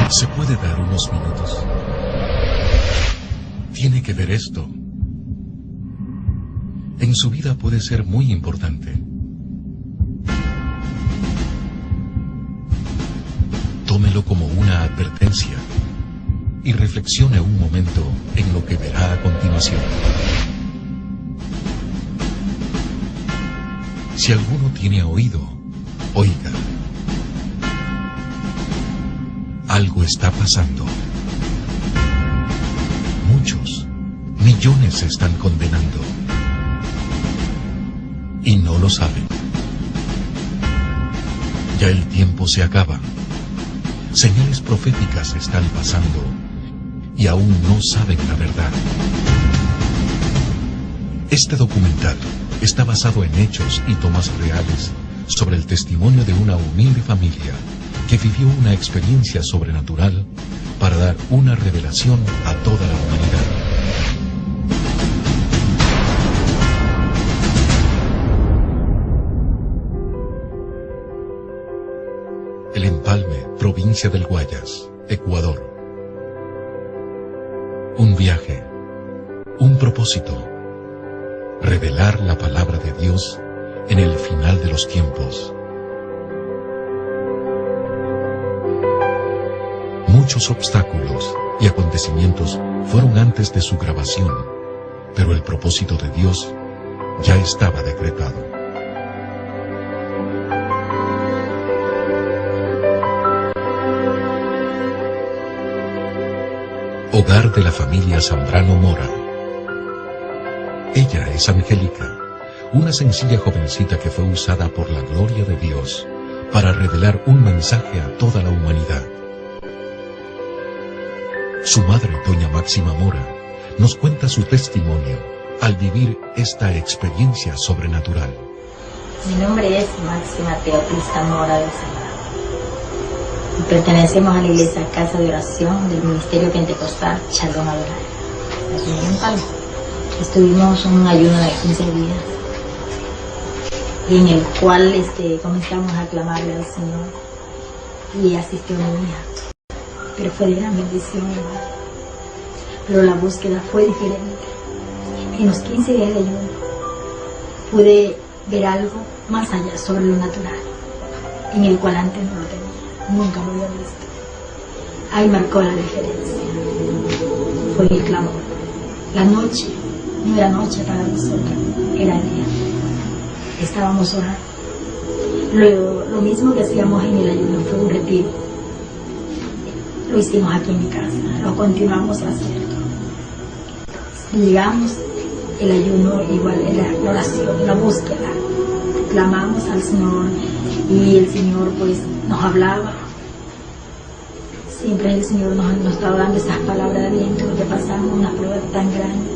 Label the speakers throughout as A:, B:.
A: ¿Se puede dar unos minutos? Tiene que ver esto. En su vida puede ser muy importante. Tómelo como una advertencia y reflexione un momento en lo que verá a continuación. Si alguno tiene oído, oiga. Algo está pasando. Muchos, millones se están condenando. Y no lo saben. Ya el tiempo se acaba. Señales proféticas están pasando y aún no saben la verdad. Este documental está basado en hechos y tomas reales sobre el testimonio de una humilde familia que vivió una experiencia sobrenatural para dar una revelación a toda la humanidad. El Empalme, provincia del Guayas, Ecuador. Un viaje, un propósito, revelar la palabra de Dios en el final de los tiempos. Muchos obstáculos y acontecimientos fueron antes de su grabación, pero el propósito de Dios ya estaba decretado. Hogar de la familia Zambrano Mora. Ella es Angélica, una sencilla jovencita que fue usada por la gloria de Dios para revelar un mensaje a toda la humanidad. Su madre, doña Máxima Mora, nos cuenta su testimonio al vivir esta experiencia sobrenatural.
B: Mi nombre es Máxima Teoplista Mora de Zambrano. Pertenecemos a la iglesia Casa de Oración del Ministerio Pentecostal Shalom Adonai, aquí en Empalme. Estuvimos un ayuno de 15 días en el cual comenzamos a clamarle al Señor y asistió mi hija. Pero fue de gran bendición, ¿verdad? Pero la búsqueda fue diferente. En los 15 días de ayuno pude ver algo más allá sobre lo natural, en el cual antes no lo tenía, nunca lo había visto. Ahí marcó la diferencia. Fue el clamor. La noche no era noche para nosotros, era día. Estábamos orando. Luego, lo mismo que hacíamos en el ayuno fue un retiro. Lo hicimos aquí en mi casa, lo continuamos haciendo. Llegamos, el ayuno igual era la oración, la búsqueda. Clamamos al Señor y el Señor pues nos hablaba. Siempre el Señor nos estaba dando esas palabras de aliento, porque pasamos una prueba tan grande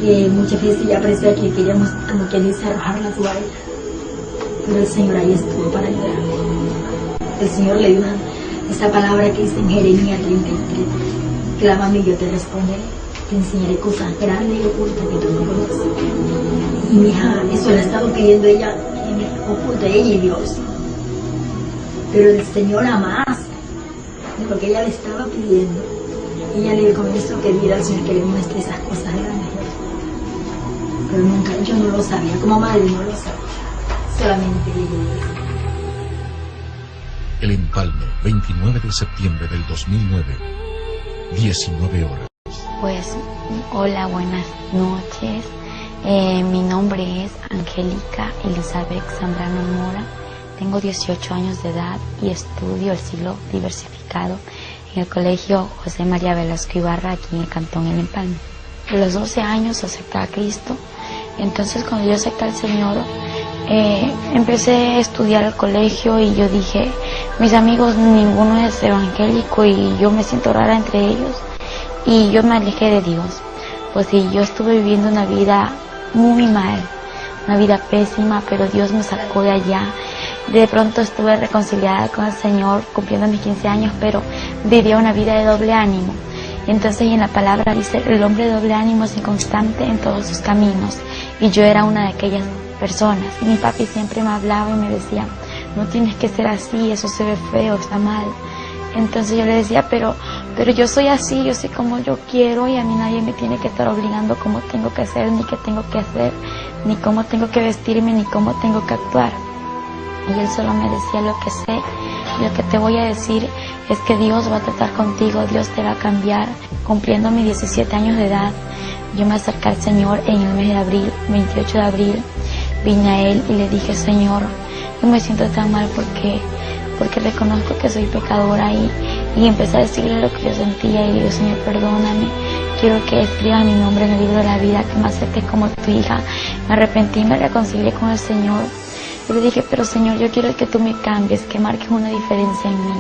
B: que muchas veces ya parecía que queríamos, como que dice, arrojar la toalla. Pero el Señor ahí estuvo para ayudarnos. El Señor le dio esa palabra que dice en Jeremías 33, clámame y yo te responderé, te enseñaré cosas grandes y ocultas que tú no conoces. Y mi hija, eso le ha estado pidiendo ella, que me oculte ella y Dios. Pero el Señor jamás, de lo que ella le estaba pidiendo, ella le comenzó a pedir al Señor que le muestre esas cosas grandes. Pero nunca, yo no lo sabía, como madre no lo sabía, solamente ella.
A: El Empalme, 29 de septiembre del 2009, 19 horas.
C: Pues, hola, buenas noches. Mi nombre es Angélica Elizabeth Zambrano Mora. Tengo 18 años de edad y estudio el siglo diversificado en el Colegio José María Velasco Ibarra, aquí en el Cantón El Empalme. A los 12 años acepté a Cristo. Entonces, cuando yo acepté al Señor, empecé a estudiar al colegio y yo dije, mis amigos ninguno es evangélico y yo me siento rara entre ellos y yo me alejé de Dios. Pues sí, yo estuve viviendo una vida muy mal, una vida pésima, pero Dios me sacó de allá. De pronto estuve reconciliada con el Señor cumpliendo mis 15 años, pero vivía una vida de doble ánimo. Entonces en la palabra dice, el hombre de doble ánimo es inconstante en todos sus caminos, y yo era una de aquellas personas. Mi papi siempre me hablaba y me decía, no tienes que ser así, eso se ve feo, está mal. Entonces yo le decía, pero yo soy así, yo sé cómo yo quiero y a mí nadie me tiene que estar obligando cómo tengo que hacer, ni qué tengo que hacer, ni cómo tengo que vestirme, ni cómo tengo que actuar. Y él solo me decía, lo que sé, lo que te voy a decir es que Dios va a tratar contigo, Dios te va a cambiar. Cumpliendo mis 17 años de edad, yo me acerqué al Señor en el mes de abril, 28 de abril, vine a Él y le dije, Señor, yo me siento tan mal porque reconozco que soy pecadora y empecé a decirle lo que yo sentía y le digo, Señor, perdóname, quiero que escribas mi nombre en el libro de la vida, que me aceptes como tu hija. Me arrepentí, me reconcilié con el Señor. Y le dije, pero Señor, yo quiero que tú me cambies, que marques una diferencia en mí.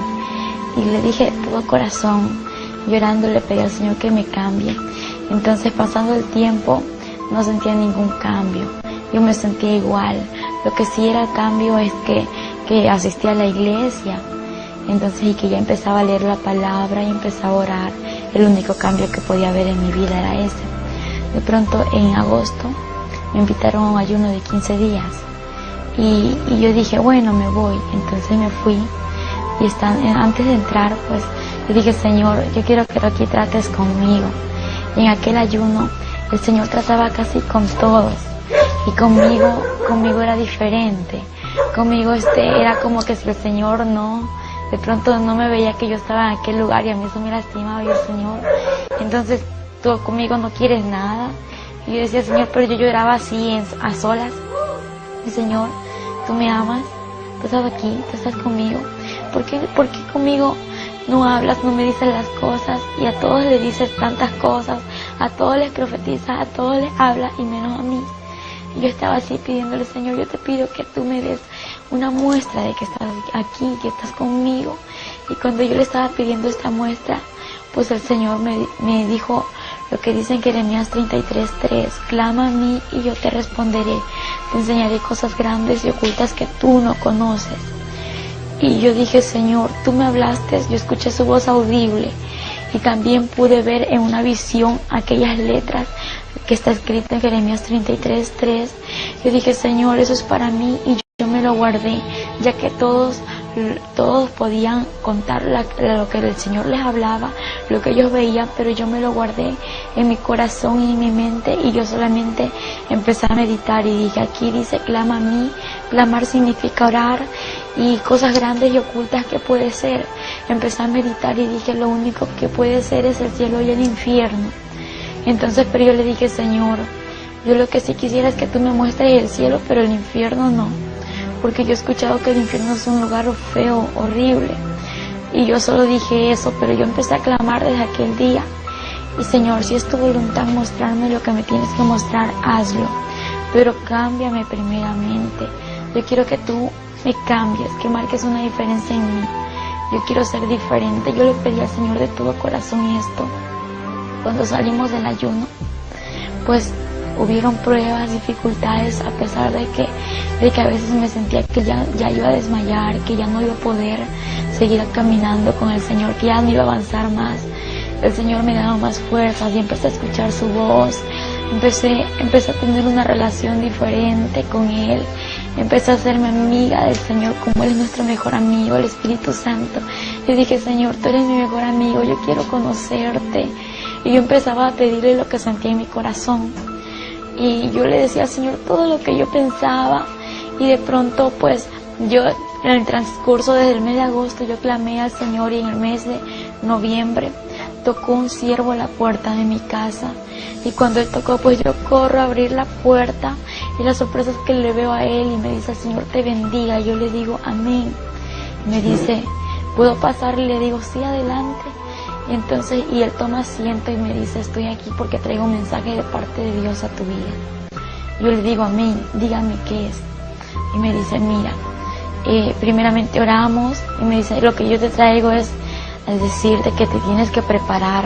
C: Y le dije de todo corazón, llorando, le pedí al Señor que me cambie. Entonces, pasando el tiempo, no sentía ningún cambio. Yo me sentía igual. Lo que sí era cambio es que asistía a la iglesia. Entonces, y que ya empezaba a leer la palabra y empezaba a orar. El único cambio que podía haber en mi vida era ese. De pronto, en agosto, me invitaron a un ayuno de 15 días. Y yo dije, bueno, me voy. Entonces me fui. Y antes de entrar, pues, yo dije, Señor, yo quiero que aquí trates conmigo. Y en aquel ayuno, el Señor trataba casi con todos. Y conmigo era diferente. Conmigo era como que si el Señor de pronto no me veía que yo estaba en aquel lugar y a mí eso me lastimaba. Y el Señor, entonces tú conmigo no quieres nada. Y yo decía, Señor, pero yo lloraba así a solas. Y Señor, tú me amas, tú estás aquí, tú estás conmigo. ¿Por qué conmigo no hablas, no me dices las cosas? Y a todos les dices tantas cosas, a todos les profetizas, a todos les hablas y menos a mí. Y yo estaba así pidiéndole, Señor, yo te pido que tú me des una muestra de que estás aquí, que estás conmigo. Y cuando yo le estaba pidiendo esta muestra, pues el Señor me dijo lo que dice en Jeremías 33:3, clama a mí y yo te responderé, te enseñaré cosas grandes y ocultas que tú no conoces. Y yo dije, Señor, tú me hablaste, yo escuché su voz audible y también pude ver en una visión aquellas letras que está escrito en Jeremías 33:3. Yo dije, Señor, eso es para mí y yo me lo guardé, ya que todos podían contar lo que el Señor les hablaba, lo que ellos veían, pero yo me lo guardé en mi corazón y en mi mente y yo solamente empecé a meditar y dije, aquí dice, clama a mí. Clamar significa orar y cosas grandes y ocultas que puede ser. Empecé a meditar y dije, lo único que puede ser es el cielo y el infierno. Entonces, pero yo le dije, Señor, yo lo que sí quisiera es que tú me muestres el cielo, pero el infierno no. Porque yo he escuchado que el infierno es un lugar feo, horrible. Y yo solo dije eso, pero yo empecé a clamar desde aquel día. Y Señor, si es tu voluntad mostrarme lo que me tienes que mostrar, hazlo. Pero cámbiame primeramente. Yo quiero que tú me cambies, que marques una diferencia en mí. Yo quiero ser diferente. Yo le pedí al Señor de todo corazón esto. Cuando salimos del ayuno, pues hubieron pruebas, dificultades, a pesar de que a veces me sentía que ya iba a desmayar, que ya no iba a poder seguir caminando con el Señor, que ya no iba a avanzar más. El Señor me daba más fuerzas y empecé a escuchar su voz. Empecé a tener una relación diferente con Él. Empecé a hacerme amiga del Señor, como Él es nuestro mejor amigo, el Espíritu Santo. Yo dije, Señor, tú eres mi mejor amigo, yo quiero conocerte. Y yo empezaba a pedirle lo que sentía en mi corazón. Y yo le decía al Señor todo lo que yo pensaba. Y de pronto, pues, yo en el transcurso desde el mes de agosto, yo clamé al Señor y en el mes de noviembre tocó un siervo a la puerta de mi casa. Y cuando Él tocó, pues yo corro a abrir la puerta y la sorpresa es que le veo a Él y me dice, el Señor te bendiga. Y yo le digo, amén. Y me dice, ¿puedo pasar? Y le digo, sí, adelante. Y entonces, y Él toma asiento y me dice, estoy aquí porque traigo un mensaje de parte de Dios a tu vida. Yo le digo, amén, dígame qué es. Y me dice, mira, primeramente oramos y me dice, lo que yo te traigo es decirte que te tienes que preparar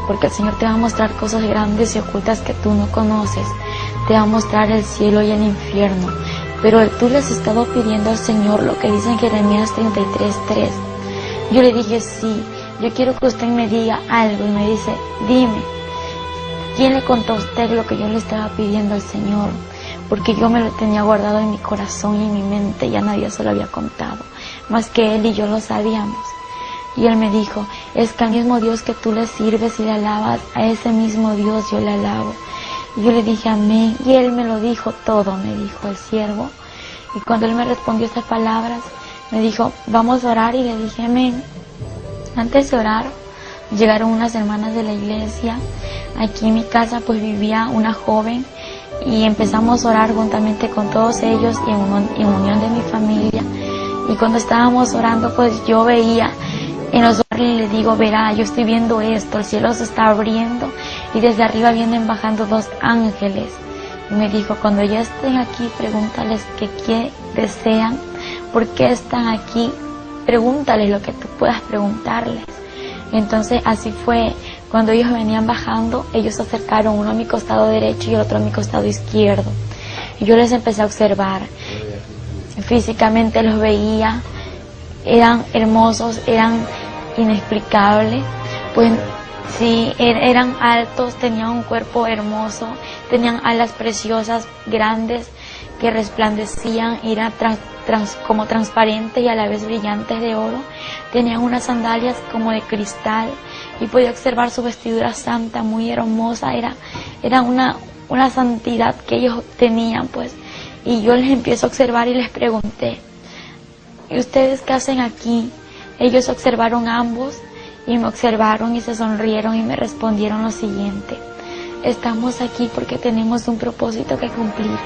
C: porque el Señor te va a mostrar cosas grandes y ocultas que tú no conoces. Te va a mostrar el cielo y el infierno. Pero tú le has estado pidiendo al Señor lo que dice en Jeremías 33:3. Yo le dije, sí, yo quiero que usted me diga algo. Y me dice, dime, ¿quién le contó a usted lo que yo le estaba pidiendo al Señor? Porque yo me lo tenía guardado en mi corazón y en mi mente, ya nadie se lo había contado, más que Él y yo lo sabíamos. Y él me dijo, es que al mismo Dios que tú le sirves y le alabas, a ese mismo Dios yo le alabo. Y yo le dije amén, y él me lo dijo todo, me dijo el siervo. Y cuando él me respondió estas palabras, me dijo, vamos a orar, y le dije amén. Antes de orar, llegaron unas hermanas de la iglesia. Aquí en mi casa pues vivía una joven, y empezamos a orar juntamente con todos ellos y en unión de mi familia. Y cuando estábamos orando, pues yo veía en los ojos, y le digo, verá, yo estoy viendo esto, el cielo se está abriendo y desde arriba vienen bajando 2 ángeles. Y me dijo, cuando ya estén aquí, pregúntales qué desean, por qué están aquí, pregúntales lo que tú puedas preguntarles. Entonces así fue, cuando ellos venían bajando, ellos se acercaron, uno a mi costado derecho y el otro a mi costado izquierdo. Y yo les empecé a observar, físicamente los veía, eran hermosos, eran inexplicables, pues sí, eran altos, tenían un cuerpo hermoso, tenían alas preciosas, grandes, que resplandecían, eran como transparentes y a la vez brillantes de oro, tenían unas sandalias como de cristal, y podía observar su vestidura santa, muy hermosa, era una santidad que ellos tenían, pues. Y yo les empiezo a observar y les pregunté, ¿y ustedes qué hacen aquí? Ellos observaron ambos y me observaron y se sonrieron y me respondieron lo siguiente: estamos aquí porque tenemos un propósito que cumplir.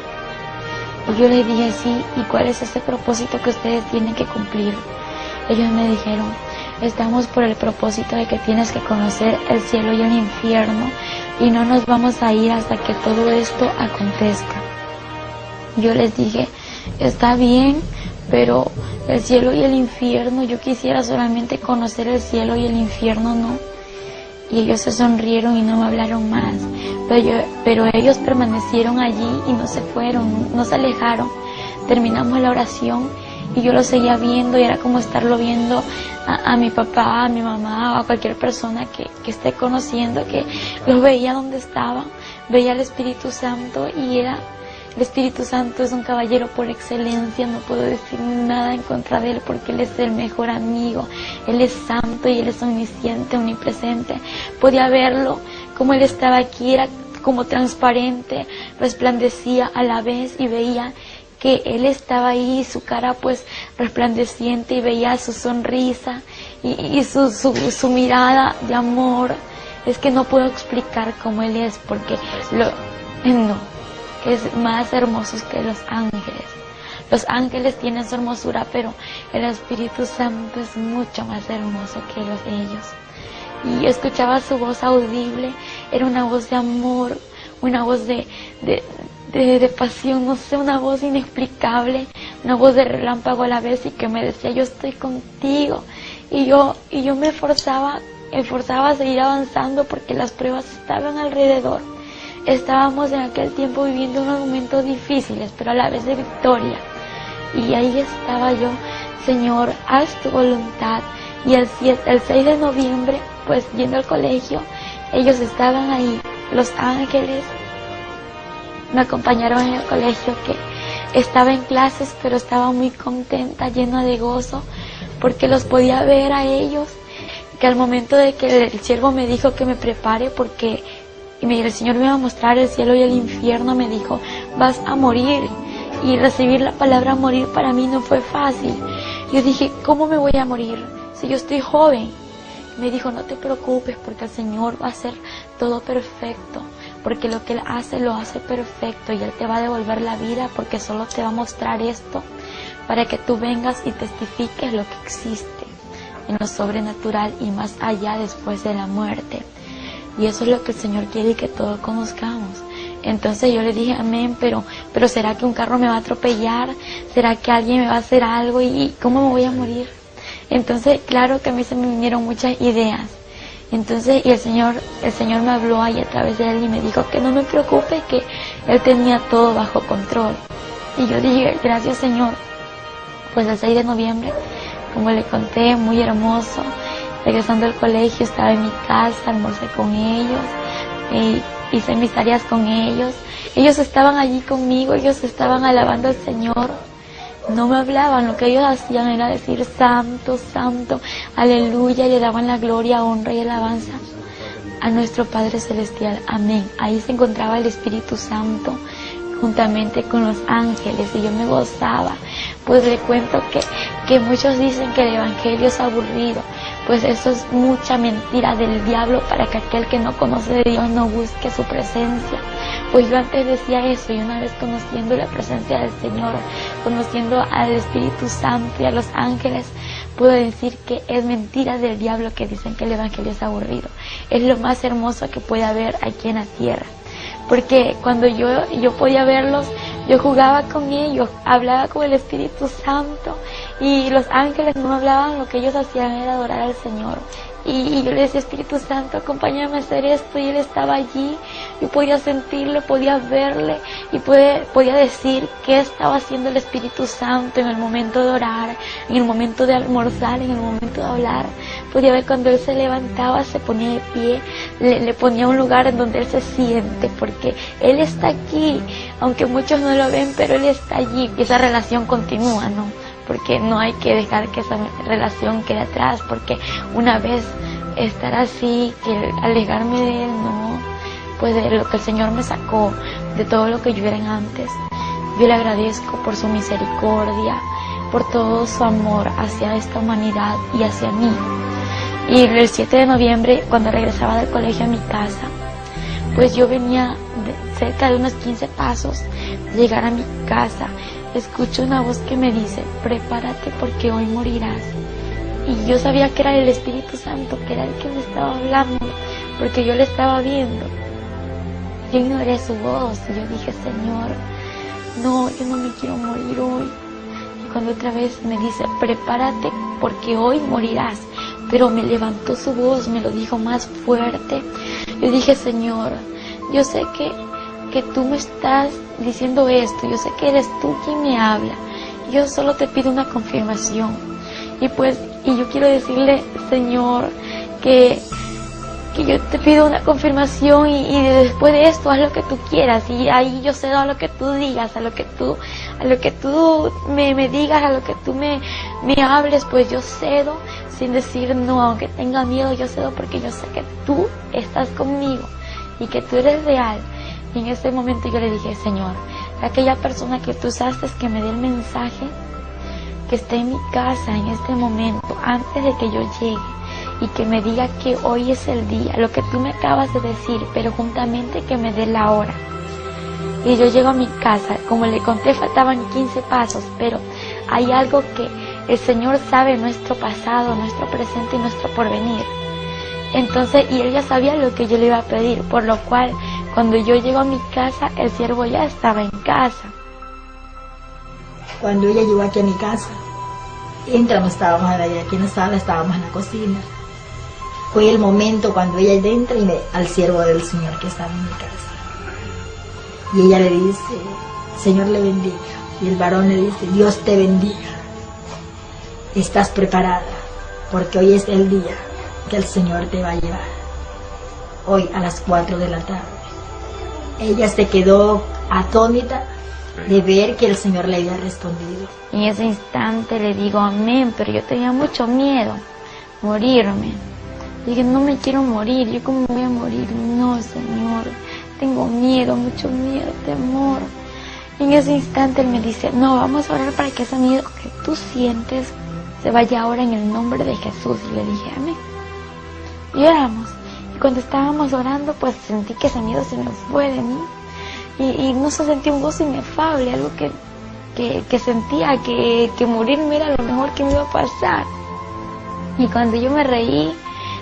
C: Y yo les dije, sí, ¿y cuál es ese propósito que ustedes tienen que cumplir? Ellos me dijeron, estamos por el propósito de que tienes que conocer el cielo y el infierno, y no nos vamos a ir hasta que todo esto acontezca. Yo les dije, está bien, pero el cielo y el infierno, yo quisiera solamente conocer el cielo y el infierno no. Y ellos se sonrieron y no me hablaron más, pero ellos permanecieron allí y no se fueron, no se alejaron. Terminamos la oración y yo lo seguía viendo, y era como estarlo viendo a mi papá, a mi mamá, o a cualquier persona que esté conociendo, que los veía donde estaban, veía al Espíritu Santo, y el Espíritu Santo es un caballero por excelencia, no puedo decir nada en contra de él porque él es el mejor amigo, él es santo y él es omnisciente, omnipresente. Podía verlo como él estaba aquí, era como transparente, resplandecía a la vez, y veía que él estaba ahí, su cara pues resplandeciente, y veía su sonrisa y su mirada de amor. Es que no puedo explicar cómo él es, porque es más hermoso que los ángeles. Los ángeles tienen su hermosura, pero el Espíritu Santo es mucho más hermoso que ellos. Y yo escuchaba su voz audible, era una voz de amor, una voz de pasión, no sé, una voz inexplicable, una voz de relámpago a la vez, y que me decía, yo estoy contigo. Y yo me esforzaba a seguir avanzando porque las pruebas estaban alrededor. Estábamos en aquel tiempo viviendo unos momentos difíciles, pero a la vez de victoria. Y ahí estaba yo, Señor, haz tu voluntad. Y el 6 de noviembre, pues yendo al colegio, ellos estaban ahí, los ángeles me acompañaron en el colegio, que estaba en clases, pero estaba muy contenta, llena de gozo, porque los podía ver a ellos, que al momento de que el siervo me dijo que me prepare, porque el Señor me iba a mostrar el cielo y el infierno, me dijo, vas a morir. Y recibir la palabra morir para mí no fue fácil. Yo dije, ¿cómo me voy a morir si yo estoy joven? Me dijo, no te preocupes, porque el Señor va a hacer todo perfecto, porque lo que Él hace, lo hace perfecto, y Él te va a devolver la vida, porque solo te va a mostrar esto para que tú vengas y testifiques lo que existe en lo sobrenatural y más allá después de la muerte. Y eso es lo que el Señor quiere que todos conozcamos. Entonces yo le dije, amén, pero ¿será que un carro me va a atropellar? ¿Será que alguien me va a hacer algo? ¿Y cómo me voy a morir? Entonces, claro que a mí se me vinieron muchas ideas. Entonces, y el Señor me habló ahí a través de Él y me dijo que no me preocupe, que Él tenía todo bajo control. Y yo dije, gracias Señor. Pues el 6 de noviembre, como le conté, muy hermoso. Regresando al colegio, estaba en mi casa, almorcé con ellos, hice mis tareas con ellos. Ellos estaban allí conmigo, ellos estaban alabando al Señor. no me hablaban, lo que ellos hacían era decir santo, santo, aleluya, y le daban la gloria, honra y alabanza a nuestro Padre Celestial, amén. Ahí se encontraba el Espíritu Santo juntamente con los ángeles y yo me gozaba. Pues le cuento que muchos dicen que el Evangelio es aburrido, pues eso es mucha mentira del diablo para que aquel que no conoce de Dios no busque su presencia. Pues yo antes decía eso, y una vez conociendo la presencia del Señor, conociendo al Espíritu Santo y a los ángeles, puedo decir que es mentira del diablo que dicen que el Evangelio es aburrido. Es lo más hermoso que puede haber aquí en la tierra. Porque cuando yo podía verlos, yo jugaba con ellos, hablaba con el Espíritu Santo, y los ángeles no hablaban, lo que ellos hacían era adorar al Señor. Y yo le decía, Espíritu Santo, acompáñame a hacer esto, y Él estaba allí, yo podía sentirlo, podía verle, y podía decir qué estaba haciendo el Espíritu Santo en el momento de orar, en el momento de almorzar, en el momento de hablar. Podía ver cuando Él se levantaba, se ponía de pie, le ponía un lugar en donde Él se siente, porque Él está aquí, aunque muchos no lo ven, pero Él está allí, y esa relación continúa, ¿no? Porque no hay que dejar que esa relación quede atrás, porque una vez estar así, que alejarme de Él, no, pues de lo que el Señor me sacó, de todo lo que yo era antes, yo le agradezco por su misericordia, por todo su amor hacia esta humanidad y hacia mí. Y el 7 de noviembre, cuando regresaba del colegio a mi casa, pues yo venía cerca de unos 15 pasos de llegar a mi casa. Escucho una voz que me dice, prepárate porque hoy morirás. Y yo sabía que era el Espíritu Santo, que era el que me estaba hablando, porque yo le estaba viendo. Yo ignoré su voz y yo dije, Señor, no, yo no me quiero morir hoy. Y cuando otra vez me dice, prepárate porque hoy morirás, pero me levantó su voz, me lo dijo más fuerte. Yo dije, Señor, yo sé que tú me estás diciendo esto, yo sé que eres tú quien me habla, yo solo te pido una confirmación. Y yo quiero decirle, Señor, que yo te pido una confirmación y después de esto haz lo que tú quieras, y ahí yo cedo a lo que tú digas, a lo que tú me digas, a lo que tú me hables, pues yo cedo sin decir no, aunque tenga miedo, yo cedo porque yo sé que tú estás conmigo y que tú eres real. Y en ese momento yo le dije, Señor, aquella persona que tú usaste que me dé el mensaje, que esté en mi casa en este momento, antes de que yo llegue, y que me diga que hoy es el día, lo que tú me acabas de decir, pero juntamente que me dé la hora. Y yo llego a mi casa, como le conté, faltaban 15 pasos, pero hay algo que el Señor sabe, nuestro pasado, nuestro presente y nuestro porvenir. Entonces, y Él ya sabía lo que yo le iba a pedir, por lo cual, cuando yo llego a mi casa, el siervo ya estaba en casa.
B: Cuando ella llegó aquí a mi casa, entramos, estábamos aquí en la sala, estábamos en la cocina. Fue el momento cuando ella entra y ve al siervo del Señor que estaba en mi casa. Y ella le dice, Señor le bendiga. Y el varón le dice, Dios te bendiga. Estás preparada, porque hoy es el día que el Señor te va a llevar. Hoy a las 4 de la tarde. Ella se quedó atónita de ver que el Señor le había respondido.
C: En ese instante le digo amén, pero yo tenía mucho miedo, morirme. Dije, no me quiero morir, ¿yo cómo voy a morir? No, Señor, tengo miedo, mucho miedo, temor. Y en ese instante Él me dice, no, vamos a orar para que ese miedo que tú sientes se vaya ahora en el nombre de Jesús. Y le dije, amén. Y oramos. Y cuando estábamos orando, pues sentí que ese miedo se me fue de mí. Y no se sentía un gozo inefable, algo que sentía que morirme era lo mejor que me iba a pasar. Y cuando yo me reí,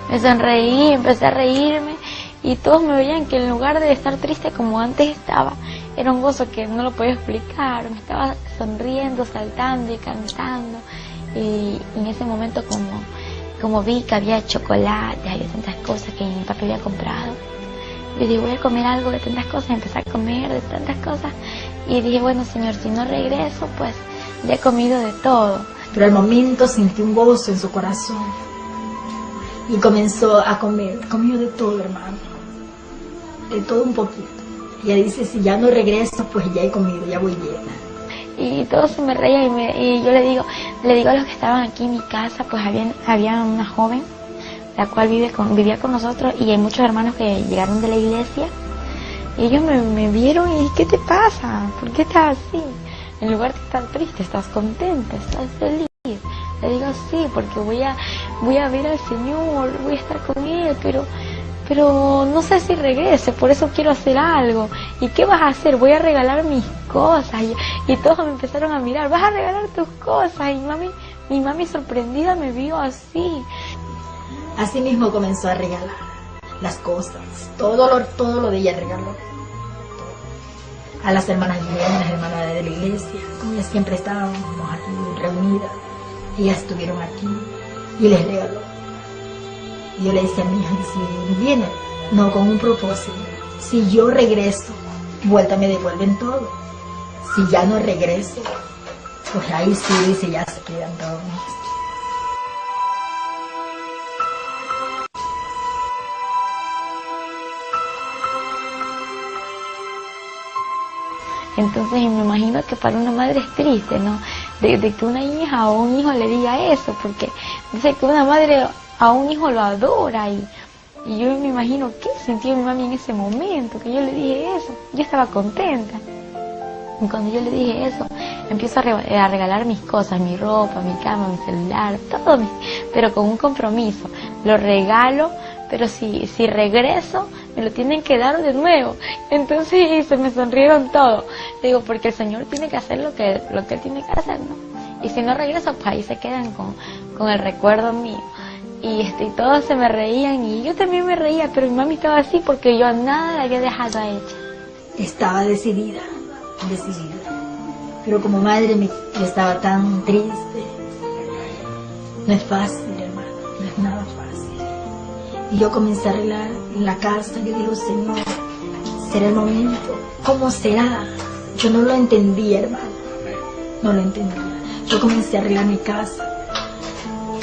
C: me sonreí, empecé a reírme, y todos me veían que en lugar de estar triste como antes estaba, era un gozo que no lo podía explicar. Me estaba sonriendo, saltando y cantando. Y en ese momento como vi que había chocolate, había tantas cosas que mi papá había comprado, yo dije, voy a comer algo de tantas cosas, empecé a comer de tantas cosas, y dije, bueno, Señor, si no regreso, pues ya he comido de todo.
B: Pero al momento sentí un gozo en su corazón, y comenzó a comer, comió de todo, hermano, de todo un poquito. Y ella dice, si ya no regreso, pues ya he comido, ya voy llena.
C: y todos se me reían y yo le digo a los que estaban aquí en mi casa, pues había una joven, la cual vivía con nosotros, y hay muchos hermanos que llegaron de la iglesia, y ellos me vieron y ¿qué te pasa? ¿Por qué estás así? En lugar de estar triste, ¿estás contenta? ¿Estás feliz? Le digo, sí, porque voy a ver al Señor, voy a estar con Él, pero no sé si regrese, por eso quiero hacer algo. ¿Y qué vas a hacer? Voy a regalar mis cosas. Y todos me empezaron a mirar, vas a regalar tus cosas. Y mi mami sorprendida me vio así.
B: Así mismo comenzó a regalar las cosas, todo lo de ella regaló. A las hermanas llegaron, las hermanas de la iglesia, como ellas siempre estábamos aquí reunidas, ellas estuvieron aquí y les regaló. Y yo le decía a mi hija, si vienen, no con un propósito, si yo regreso, vuelta me devuelven todo. Si ya no regreso, pues ahí sí, dice, ya se quedan todos.
C: Entonces me imagino que para una madre es triste, ¿no? De que una hija o un hijo le diga eso, porque dice que una madre a un hijo lo adora y yo me imagino qué sintió mi mami en ese momento, que yo le dije eso. Yo estaba contenta. Y cuando yo le dije eso, empiezo a regalar mis cosas, mi ropa, mi cama, mi celular, todo, pero con un compromiso. Lo regalo, pero si regreso, me lo tienen que dar de nuevo. Entonces se me sonrieron todos. Digo, porque el Señor tiene que hacer lo que Él tiene que hacer, ¿no? Y si no regreso, pues ahí se quedan con el recuerdo mío. Y todos se me reían y yo también me reía, pero mi mami estaba así porque yo nada la había dejado a ella.
B: Estaba decidida. Pero como madre yo estaba tan triste. No es fácil, hermano, no es nada fácil. Y yo comencé a arreglar en la casa. Yo digo, Señor, ¿será el momento? ¿Cómo será? Yo no lo entendía, hermano. No lo entendía. Yo comencé a arreglar mi casa.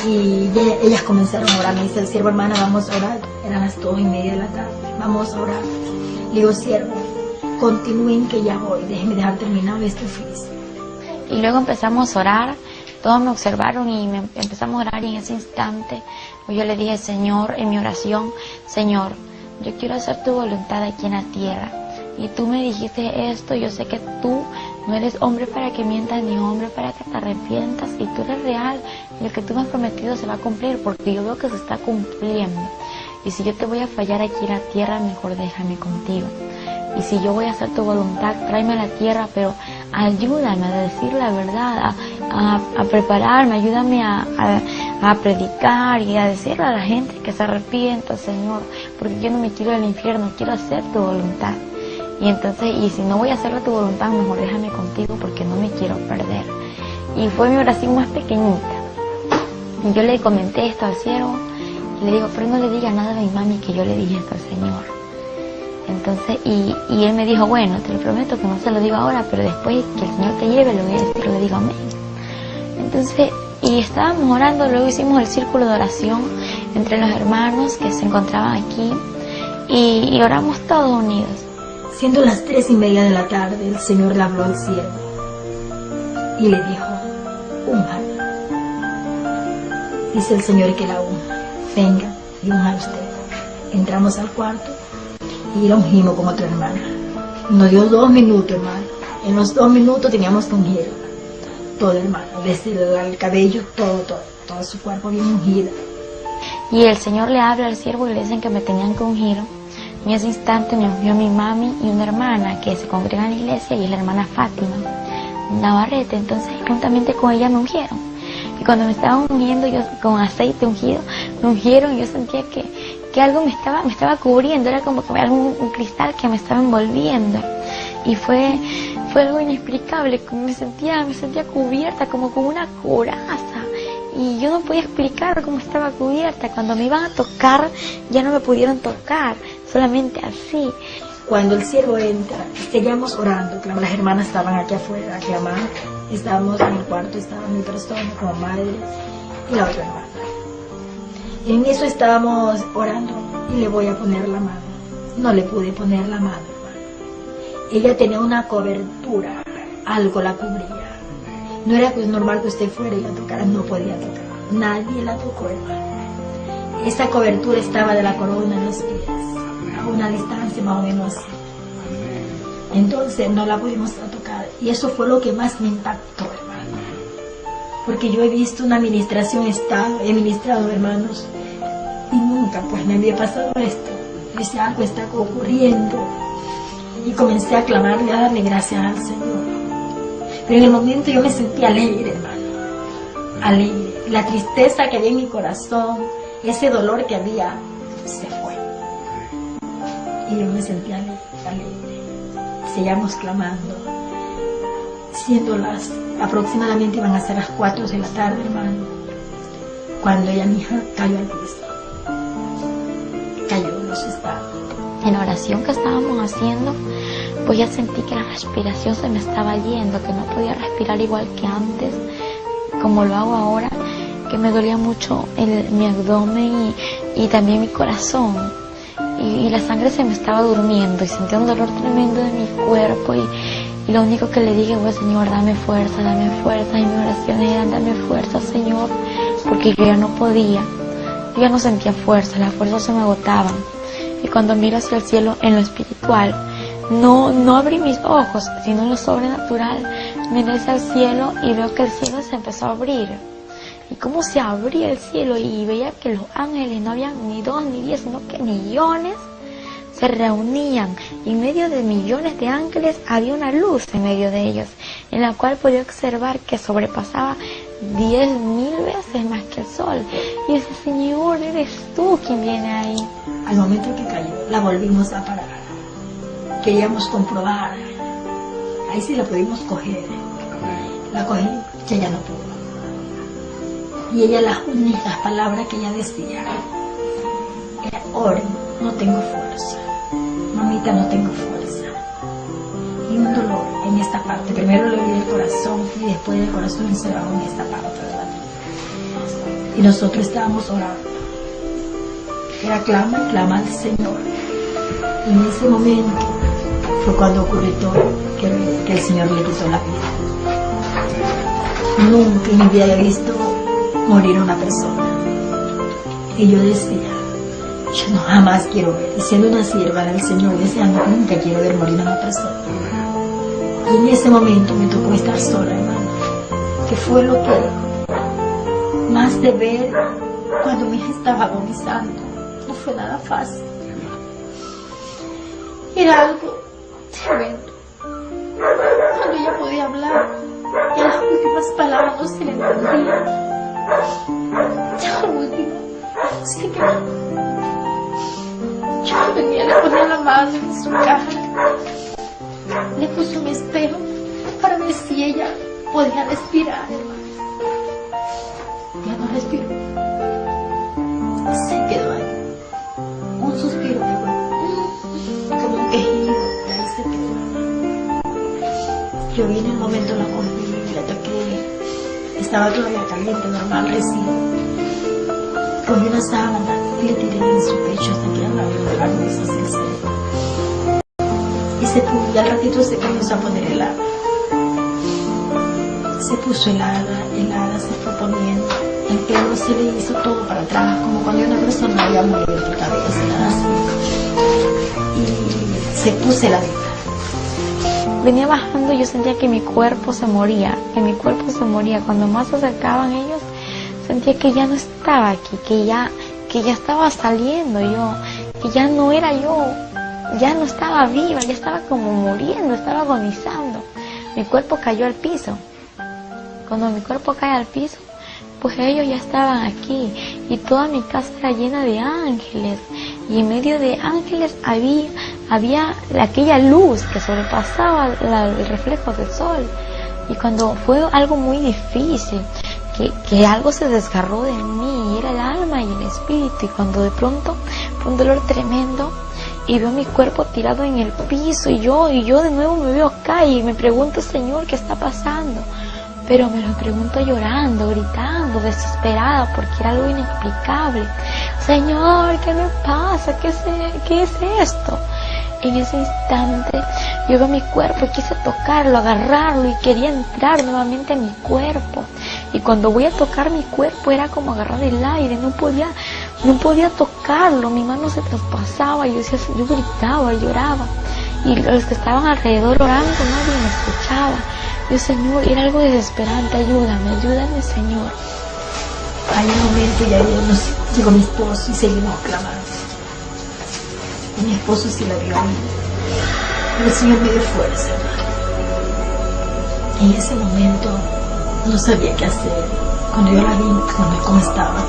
B: Y ellas comenzaron a orar. Me dice el siervo, hermana, vamos a orar. Eran las 2:30 de la tarde. Vamos a orar. Le digo, siervo, continúen que ya voy. Déjenme dejar terminado este oficio.
C: Y luego empezamos a orar. Todos me observaron y empezamos a orar, y en ese instante yo le dije, Señor, en mi oración, Señor, yo quiero hacer tu voluntad aquí en la tierra. Y tú me dijiste esto, yo sé que tú no eres hombre para que mientas, ni hombre para que te arrepientas, y tú eres real, y lo que tú me has prometido se va a cumplir, porque yo veo que se está cumpliendo. Y si yo te voy a fallar aquí en la tierra, mejor déjame contigo. Y si yo voy a hacer tu voluntad, tráeme a la tierra, pero ayúdame a decir la verdad, a prepararme, ayúdame a predicar y a decirle a la gente que se arrepienta, Señor, porque yo no me quiero al infierno, quiero hacer tu voluntad. Y entonces, y si no voy a hacer tu voluntad, mejor déjame contigo porque no me quiero perder. Y fue mi oración más pequeñita. Y yo le comenté esto al siervo y le digo, pero no le diga nada a mi mami que yo le dije esto al Señor. Entonces, y él me dijo, bueno, te lo prometo que no se lo digo ahora, pero después que el Señor te lleve, lo voy a decir, le digo amén. Entonces, y estábamos orando, luego hicimos el círculo de oración entre los hermanos que se encontraban aquí, y oramos todos unidos.
B: Siendo las 3:30 de la tarde, el Señor le habló al siervo y le dijo, unja. Dice el Señor que la unja, venga y unja usted. Entramos al cuarto y la ungimos con otra hermana. Nos dio 2 minutos, hermano. En los 2 minutos teníamos que ungir todo, hermano, desde el cabello, todo su cuerpo bien ungido.
C: Y el Señor le habla al siervo y le dicen que me tenían que ungir. En ese instante me ungió mi mami y una hermana que se congrega en la iglesia, y es la hermana Fátima Navarrete. Entonces, juntamente con ella me ungieron. Y cuando me estaban ungiendo, yo con aceite ungido, me ungieron, y yo sentía que algo me estaba cubriendo, era como que un cristal que me estaba envolviendo. Y fue algo inexplicable, me sentía cubierta como con una coraza. Y yo no podía explicar cómo estaba cubierta. Cuando me iban a tocar, ya no me pudieron tocar, solamente así.
B: Cuando el siervo entra, seguíamos orando, claro, las hermanas estaban aquí afuera, clamando. Estábamos en el cuarto, estaba mi persona como madre y la otra hermana. Y en eso estábamos orando y le voy a poner la mano. No le pude poner la mano, hermano. Ella tenía una cobertura, algo la cubría. No era pues normal que usted fuera y la tocara, no podía tocar. Nadie la tocó, hermano. Esa cobertura estaba de la corona en los pies, a una distancia más o menos así. Entonces no la pudimos tocar. Y eso fue lo que más me impactó, hermano. Porque yo he visto una administración, he ministrado, hermanos, y nunca pues me había pasado esto. Dice, algo está ocurriendo. Y comencé a clamarle, a darle gracias al Señor. Pero en el momento yo me sentí alegre, hermano. Alegre. La tristeza que había en mi corazón, ese dolor que había, se fue. Y yo me sentí alegre. Seguíamos clamando. Siendo aproximadamente iban a ser las 4 de la tarde, hermano, cuando ella, mi hija, cayó al piso. Cayó, no se estaba.
C: En la oración que estábamos haciendo, pues ya sentí que la respiración se me estaba yendo, que no podía respirar igual que antes, como lo hago ahora, que me dolía mucho mi abdomen y también mi corazón. Y la sangre se me estaba durmiendo y sentía un dolor tremendo en mi cuerpo y lo único que le dije fue, Señor, dame fuerza, y mi oración era, dame fuerza, Señor, porque yo ya no podía, yo ya no sentía fuerza, las fuerzas se me agotaban. Y cuando miro hacia el cielo en lo espiritual, no abrí mis ojos, sino en lo sobrenatural, miré hacia el cielo y veo que el cielo se empezó a abrir. Y cómo se abría el cielo y veía que los ángeles no habían ni 2 ni 10, sino que millones se reunían. Y en medio de millones de ángeles había una luz en medio de ellos, en la cual podía observar que sobrepasaba 10.000 veces más que el sol. Y ese Señor, eres tú quien viene ahí.
B: Al momento que cayó, la volvimos a parar. Queríamos comprobar. Ahí sí la pudimos coger. La cogí, que ella no pudo. Y ella, las únicas palabras que ella decía era, oren, no tengo fuerza. Mamita, no tengo fuerza. Y un dolor en esta parte. Primero le olía el corazón y después el corazón encerrado en esta parte, ¿verdad? Y nosotros estábamos orando. Era clama y clama al Señor. Y en ese momento fue cuando ocurrió todo, que el Señor le quitó la vida. Nunca en mi vida había visto morir una persona. Y yo decía, yo no jamás quiero ver, y siendo una sierva del Señor, decía, no, nunca quiero ver morir a una persona. Y en ese momento me tocó estar sola, hermano, que fue lo que más de ver cuando mi hija estaba agonizando. No fue nada fácil. Era algo tremendo. Cuando ella podía hablar, y a las últimas palabras no se le entendía. Ya la última, se quedó. Yo venía, le ponía la mano en su cara, le puse un espejo para ver si ella podía respirar. Ya no respiró. Se quedó ahí. Un suspiro de como un quejido, y ahí se quedó. Yo vi en el momento, la cogí, la toqué. Estaba todavía caliente, normal, recién. Cogí una sábana y le tiré en su pecho hasta que la cabeza se secó. Y al ratito se comenzó a poner helada. Se puso helada, se fue poniendo. El pelo se le hizo todo para atrás, como cuando una persona había muerto en tu cabeza, así. Y se puso heladita.
C: Venía bajando y yo sentía que mi cuerpo se moría, Cuando más se acercaban ellos, sentía que ya no estaba aquí, que ya estaba saliendo yo, que ya no era yo, ya no estaba viva, ya estaba como muriendo, estaba agonizando. Mi cuerpo cayó al piso. Cuando mi cuerpo cae al piso, pues ellos ya estaban aquí y toda mi casa era llena de ángeles. Y en medio de ángeles había aquella luz que sobrepasaba el reflejo del sol. Y cuando fue algo muy difícil, que algo se desgarró de mí, y era el alma y el espíritu, y cuando de pronto fue un dolor tremendo, y veo mi cuerpo tirado en el piso, y yo de nuevo me veo acá, y me pregunto, Señor, ¿qué está pasando? Pero me lo pregunto llorando, gritando, desesperada, porque era algo inexplicable. Señor, ¿qué me pasa? ¿Qué es esto? En ese instante Yo veo mi cuerpo y quise tocarlo, agarrarlo y quería entrar nuevamente a mi cuerpo. Y cuando voy a tocar mi cuerpo era como agarrar el aire, no podía tocarlo, mi mano se traspasaba, yo gritaba, lloraba. Y los que estaban alrededor orando, nadie me escuchaba. Yo, Señor, era algo desesperante, ayúdame, Señor.
B: Hay un momento ya llegó mi esposo y seguimos clamando. Y mi esposo sí la vio a mí. Pero el Señor me dio fuerza. En ese momento no sabía qué hacer. Cuando yo la vi, cómo estaba,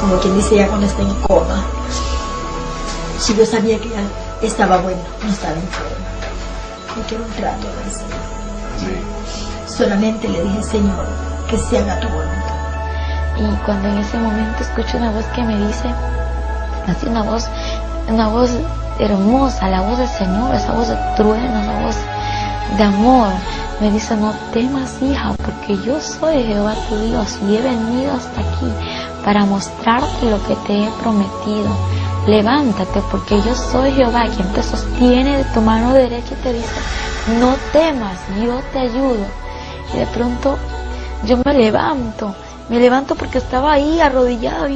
B: como quien dice ya cuando está en coma. Si yo sabía que ya estaba bueno, no estaba enferma. Y quiero un trato del Señor. Sí. Solamente le dije, Señor, que se haga tu voluntad.
C: Y cuando en ese momento escucho una voz que me dice, así una voz hermosa, la voz del Señor, esa voz de trueno, esa voz de amor, me dice, no temas, hija, porque yo soy Jehová tu Dios y he venido hasta aquí para mostrarte lo que te he prometido. Levántate, porque yo soy Jehová, quien te sostiene de tu mano derecha y te dice, no temas, yo te ayudo. Y de pronto yo me levanto porque estaba ahí arrodillada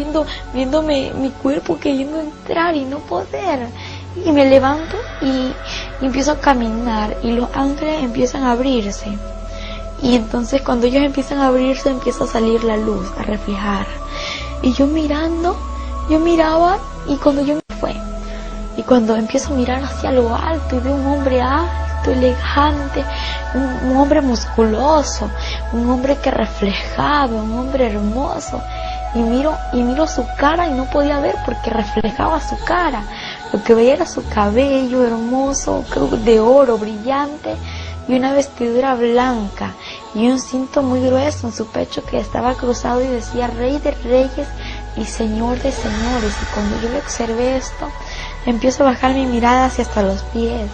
C: viéndome mi cuerpo queriendo entrar y no poder. Y me levanto y empiezo a caminar y los ángeles empiezan a abrirse. Y entonces cuando ellos empiezan a abrirse empieza a salir la luz, a reflejar. Y yo miraba y cuando yo me fue. Y cuando empiezo a mirar hacia lo alto y veo un hombre alto, elegante, un hombre musculoso, un hombre que reflejaba, un hombre hermoso. Y miro su cara y no podía ver porque reflejaba su cara. Lo que veía era su cabello hermoso, de oro, brillante, y una vestidura blanca, y un cinto muy grueso en su pecho que estaba cruzado y decía Rey de Reyes y Señor de Señores. Y cuando yo le observé esto, empiezo a bajar mi mirada hacia hasta los pies.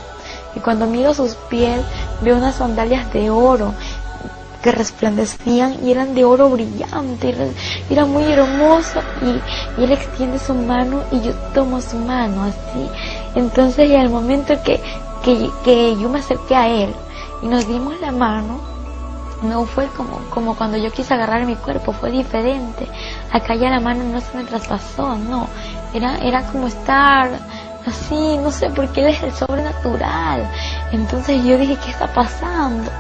C: Y cuando miro sus pies, veo unas sandalias de oro que resplandecían y eran de oro brillante, era muy hermoso, y él extiende su mano y yo tomo su mano así. Entonces, y al momento que yo me acerqué a él y nos dimos la mano, no fue como cuando yo quise agarrar mi cuerpo, fue diferente. Acá ya la mano no se me traspasó, no, era como estar así, no sé, porque él es el sobrenatural. Entonces yo dije, ¿qué está pasando?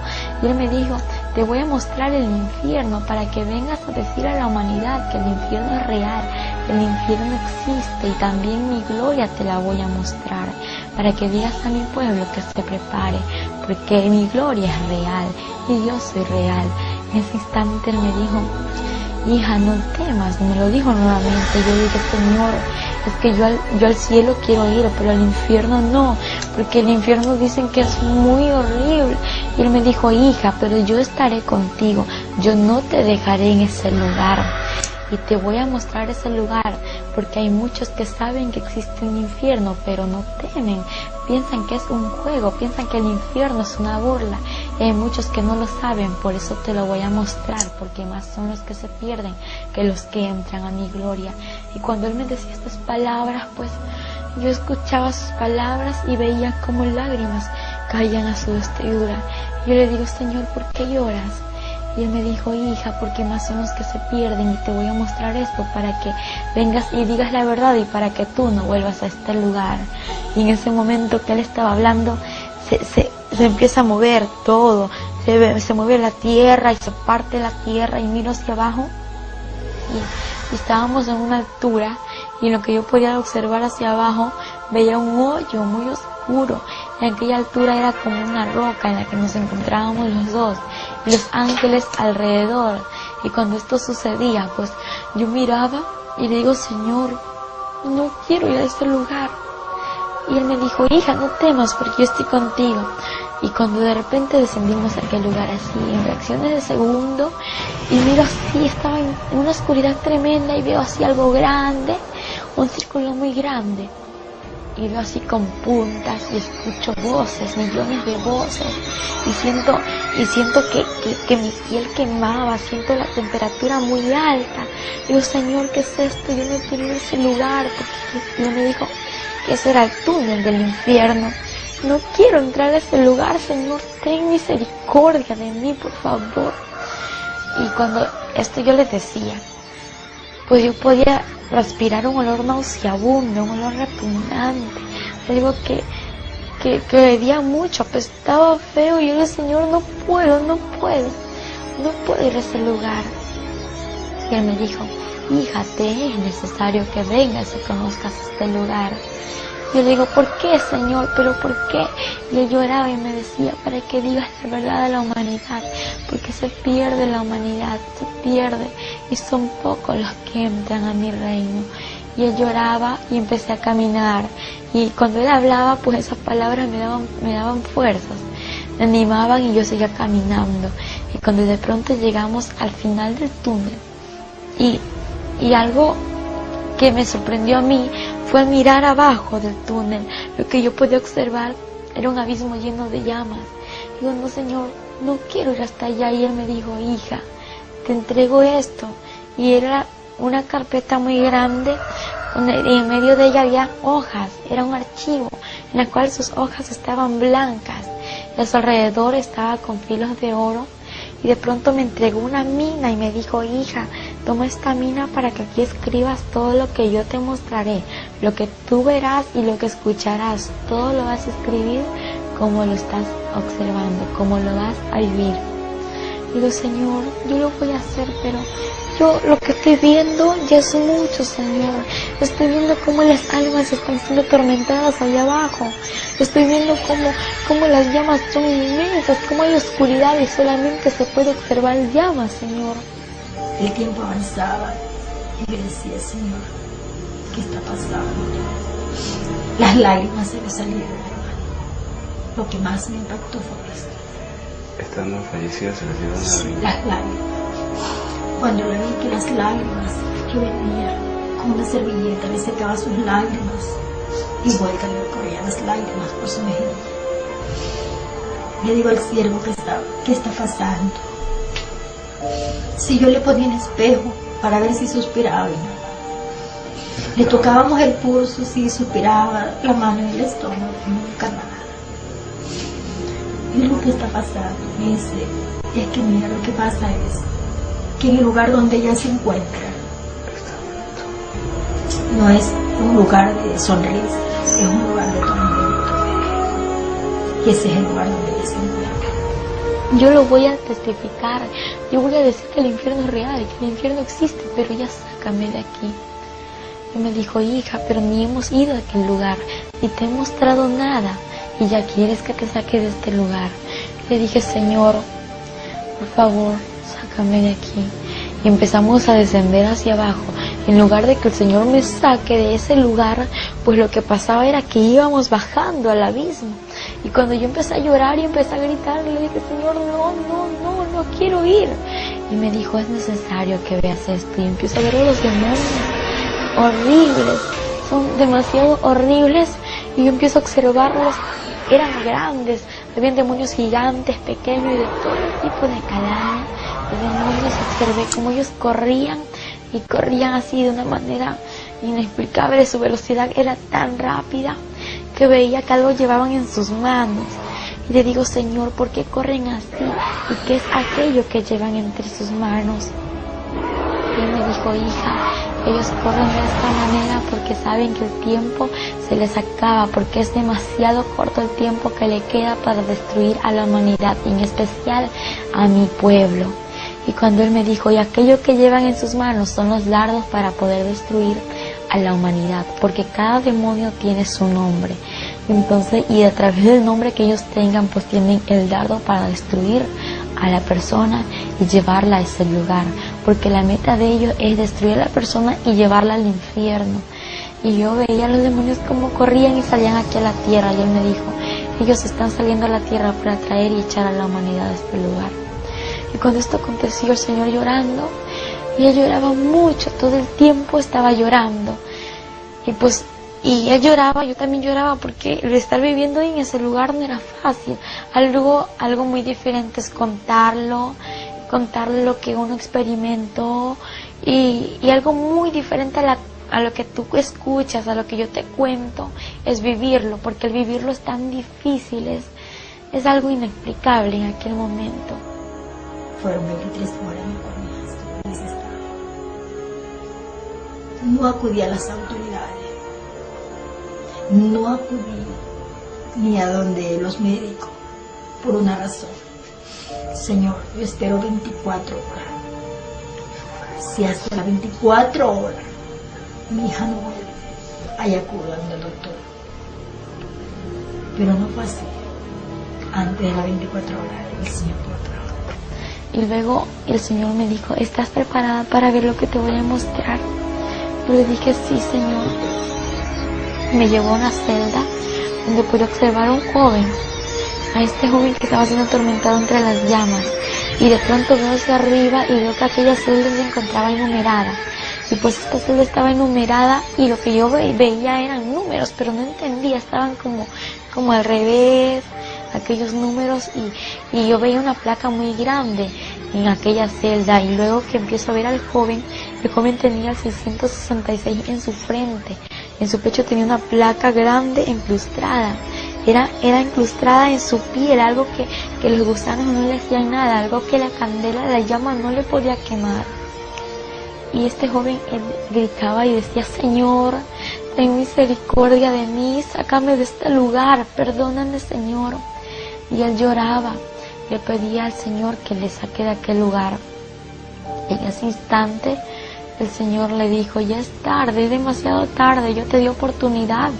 C: Y él me dijo, te voy a mostrar el infierno para que vengas a decir a la humanidad que el infierno es real, que el infierno existe, y también mi gloria te la voy a mostrar, para que digas a mi pueblo que se prepare, porque mi gloria es real y yo soy real. En ese instante él me dijo, hija, no temas, y me lo dijo nuevamente. Yo dije, Señor, es que yo al cielo quiero ir, pero al infierno no, porque el infierno dicen que es muy horrible. Y él me dijo, hija, pero yo estaré contigo, yo no te dejaré en ese lugar, y te voy a mostrar ese lugar, porque hay muchos que saben que existe un infierno, pero no temen, piensan que es un juego, piensan que el infierno es una burla, y hay muchos que no lo saben. Por eso te lo voy a mostrar, porque más son los que se pierden que los que entran a mi gloria. Y cuando él me decía estas palabras, pues yo escuchaba sus palabras y veía como lágrimas caían a su vestidura. Yo le digo, Señor, ¿por qué lloras? Y él me dijo, hija, porque más son los que se pierden, y te voy a mostrar esto para que vengas y digas la verdad y para que tú no vuelvas a este lugar. Y en ese momento que él estaba hablando, se empieza a mover todo, se mueve la tierra y se parte la tierra, y miro hacia abajo y estábamos en una altura, y en lo que yo podía observar hacia abajo veía un hoyo muy oscuro. En aquella altura era como una roca en la que nos encontrábamos los dos, y los ángeles alrededor. Y cuando esto sucedía, pues yo miraba y le digo, Señor, no quiero ir a este lugar. Y él me dijo, hija, no temas, porque yo estoy contigo. Y cuando de repente descendimos a aquel lugar así, en fracciones de segundo, y miro así, estaba en una oscuridad tremenda, y veo así algo grande, un círculo muy grande, y veo así con puntas, y escucho voces, millones de voces, y siento que mi piel quemaba, siento la temperatura muy alta. Digo, Señor, ¿qué es esto? Yo no quiero ir a ese lugar, porque él me dijo que ese era el túnel del infierno. no quiero entrar a ese lugar, Señor, ten misericordia de mí, por favor. Y cuando esto yo les decía, pues yo podía respirar un olor nauseabundo, un olor repugnante, algo que hedía mucho, apestaba feo, y yo le dije, Señor, no puedo ir a ese lugar. Y Él me dijo, hija, te es necesario que vengas y conozcas este lugar. Yo le digo, ¿por qué, Señor? ¿Pero por qué? Y Él lloraba y me decía, para que digas la verdad a la humanidad, porque se pierde la humanidad, se pierde, y son pocos los que entran a mi reino. Y Él lloraba y empecé a caminar, y cuando Él hablaba, pues esas palabras me daban fuerzas, me animaban, y yo seguía caminando. Y cuando de pronto llegamos al final del túnel, y algo que me sorprendió a mí fue mirar abajo del túnel. Lo que yo podía observar era un abismo lleno de llamas. Digo, no, Señor, no quiero ir hasta allá. Y Él me dijo, hija, te entrego esto. Y era una carpeta muy grande, y en medio de ella había hojas. Era un archivo en el cual sus hojas estaban blancas, y a su alrededor estaba con filos de oro. Y de pronto me entregó una mina y me dijo, hija, toma esta mina para que aquí escribas todo lo que yo te mostraré, lo que tú verás y lo que escucharás, todo lo vas a escribir como lo estás observando, como lo vas a vivir. Digo, Señor, yo lo voy a hacer, pero yo lo que estoy viendo ya es mucho, Señor. Estoy viendo cómo las almas están siendo atormentadas allá abajo. Estoy viendo cómo las llamas son inmensas, cómo hay oscuridad y solamente se puede observar llamas, Señor.
B: El tiempo avanzaba y yo decía, Señor, ¿qué está pasando? Las lágrimas se me salieron, hermano. Lo que más me impactó fue esto.
D: Estando fallecida se le dieron lágrimas.
B: Las lágrimas. Cuando le vi que las lágrimas que venía con una servilleta le secaba sus lágrimas, igual que le corrían las lágrimas por su mejilla. Le digo al siervo que estaba, ¿qué está pasando? Si yo le ponía un espejo para ver si suspiraba y no. Le tocábamos el pulso, si suspiraba, la mano en el estómago, nunca nada. Y lo que está pasando, me dice, es que mira, lo que pasa es que en el lugar donde ella se encuentra no es un lugar de sonrisa, es un lugar de tormento. Y ese es el lugar donde ella se encuentra.
C: Yo lo voy a testificar, yo voy a decir que el infierno es real, que el infierno existe, pero ya sácame de aquí. Y me dijo, hija, pero ni hemos ido a aquel lugar, ni te he mostrado nada, y ya quieres que te saque de este lugar. Le dije, Señor, por favor, sácame de aquí. Y empezamos a descender hacia abajo. En lugar de que el Señor me saque de ese lugar, pues lo que pasaba era que íbamos bajando al abismo. Y cuando yo empecé a llorar y empecé a gritar, le dije, Señor, no quiero ir. Y me dijo, es necesario que veas esto. Y empiezo a ver a los demonios horribles, son demasiado horribles. Y yo empiezo a observarlos, eran grandes, habían demonios gigantes, pequeños y de todo tipo de calaña. Los demonios, observé cómo ellos corrían, y corrían así de una manera inexplicable. Su velocidad era tan rápida que veía que algo llevaban en sus manos. Y le digo, Señor, ¿por qué corren así? ¿Y qué es aquello que llevan entre sus manos? Y él me dijo, hija, ellos corren de esta manera porque saben que el tiempo se les acaba, porque es demasiado corto el tiempo que le queda para destruir a la humanidad, y en especial a mi pueblo. Y cuando él me dijo, y aquello que llevan en sus manos son los dardos para poder destruir a la humanidad, porque cada demonio tiene su nombre. Entonces, y a través del nombre que ellos tengan, pues tienen el dardo para destruir a la persona y llevarla a ese lugar, porque la meta de ellos es destruir a la persona y llevarla al infierno. Y yo veía a los demonios como corrían y salían aquí a la tierra, y él me dijo, ellos están saliendo a la tierra para traer y echar a la humanidad a este lugar. Y cuando esto aconteció, el Señor llorando, y él lloraba mucho, todo el tiempo estaba llorando. Y él lloraba, yo también lloraba, porque el estar viviendo en ese lugar no era fácil. Algo muy diferente es contarle lo que uno experimentó, y algo muy diferente a lo que tú escuchas, a lo que yo te cuento, es vivirlo, porque el vivirlo es tan difícil, es algo inexplicable en aquel momento.
B: Fueron 23 horas cuando estuve en ese estado. No acudí a las autoridades, no acudí ni a donde los médicos, por una razón. Señor, yo espero 24 horas. Si hasta las 24 horas mi hija no vuelve, ahí acudo al doctor. Pero no fue así. Antes de las 24 horas el Señor pudo trabajar.
C: Y luego el Señor me dijo, ¿estás preparada para ver lo que te voy a mostrar? Yo le dije, sí, Señor. Me llevó a una celda donde pude observar a un joven, a este joven que estaba siendo atormentado entre las llamas. Y de pronto veo hacia arriba y veo que aquella celda se encontraba enumerada. Y pues esta celda estaba enumerada y lo que yo veía eran números, pero no entendía, estaban como al revés, aquellos números, y yo veía una placa muy grande en aquella celda. Y luego que empiezo a ver al joven, el joven tenía el 666 en su frente, en su pecho tenía una placa grande incrustada. Era incrustada en su piel, algo que los gusanos no le hacían nada, algo que la candela, la llama no le podía quemar. Y este joven gritaba y decía, Señor, ten misericordia de mí, sácame de este lugar, perdóname, Señor. Y él lloraba, le pedía al Señor que le saque de aquel lugar. En ese instante el Señor le dijo, ya es tarde, es demasiado tarde, yo te di oportunidad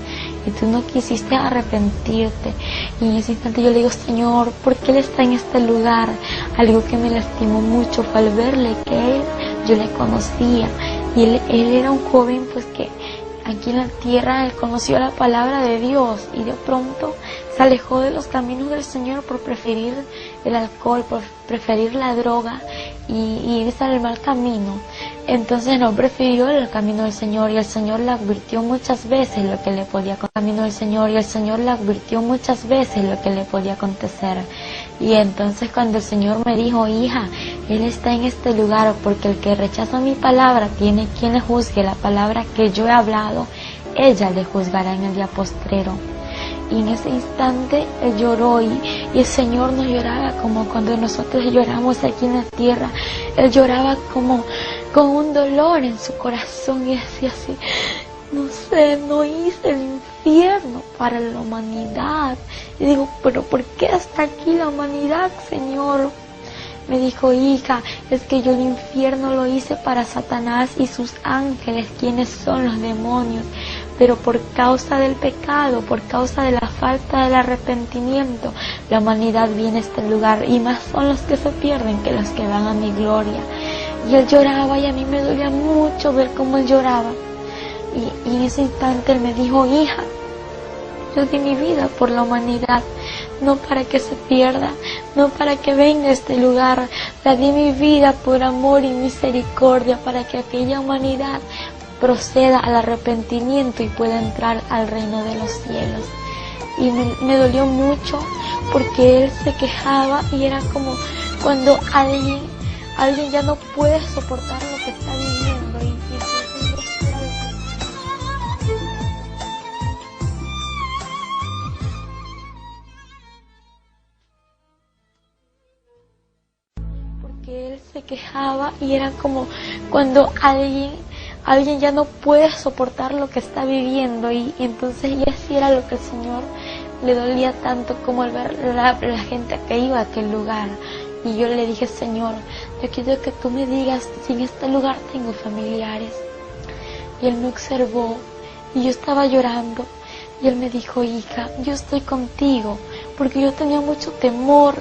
C: y tú no quisiste arrepentirte. Y en ese instante yo le digo, Señor, ¿por qué Él está en este lugar? Algo que me lastimó mucho fue al verle que yo le conocía. Y él era un joven pues que aquí en la tierra él conoció la palabra de Dios y de pronto se alejó de los caminos del Señor por preferir el alcohol, por preferir la droga y irse al mal camino. Entonces no prefirió el camino del Señor y el Señor le advirtió muchas veces lo que le podía acontecer. Y entonces cuando el Señor me dijo, hija, Él está en este lugar porque el que rechaza mi palabra tiene quien le juzgue la palabra que yo he hablado, ella le juzgará en el día postrero. Y en ese instante él lloró y el Señor no lloraba como cuando nosotros lloramos aquí en la tierra. Él lloraba como con un dolor en su corazón y decía así, no sé, no hice el infierno para la humanidad. Y digo, pero ¿por qué está aquí la humanidad, Señor? Me dijo, hija, es que yo el infierno lo hice para Satanás y sus ángeles, quienes son los demonios. Pero por causa del pecado, por causa de la falta del arrepentimiento, la humanidad viene a este lugar y más son los que se pierden que los que van a mi gloria. Y él lloraba y a mí me dolía mucho ver cómo él lloraba. Y en ese instante él me dijo, hija, yo di mi vida por la humanidad, no para que se pierda, no para que venga a este lugar, la di mi vida por amor y misericordia para que aquella humanidad proceda al arrepentimiento y pueda entrar al reino de los cielos. Y me dolió mucho porque él se quejaba y era como cuando alguien ya no puede soportar lo que está viviendo y porque él se quejaba y era como cuando alguien ya no puede soportar lo que está viviendo y entonces y así era lo que el Señor le dolía tanto como al ver la gente que iba a aquel lugar. Y yo le dije, Señor, yo quiero que tú me digas si en este lugar tengo familiares. Y él me observó y yo estaba llorando y él me dijo, hija, yo estoy contigo, porque yo tenía mucho temor.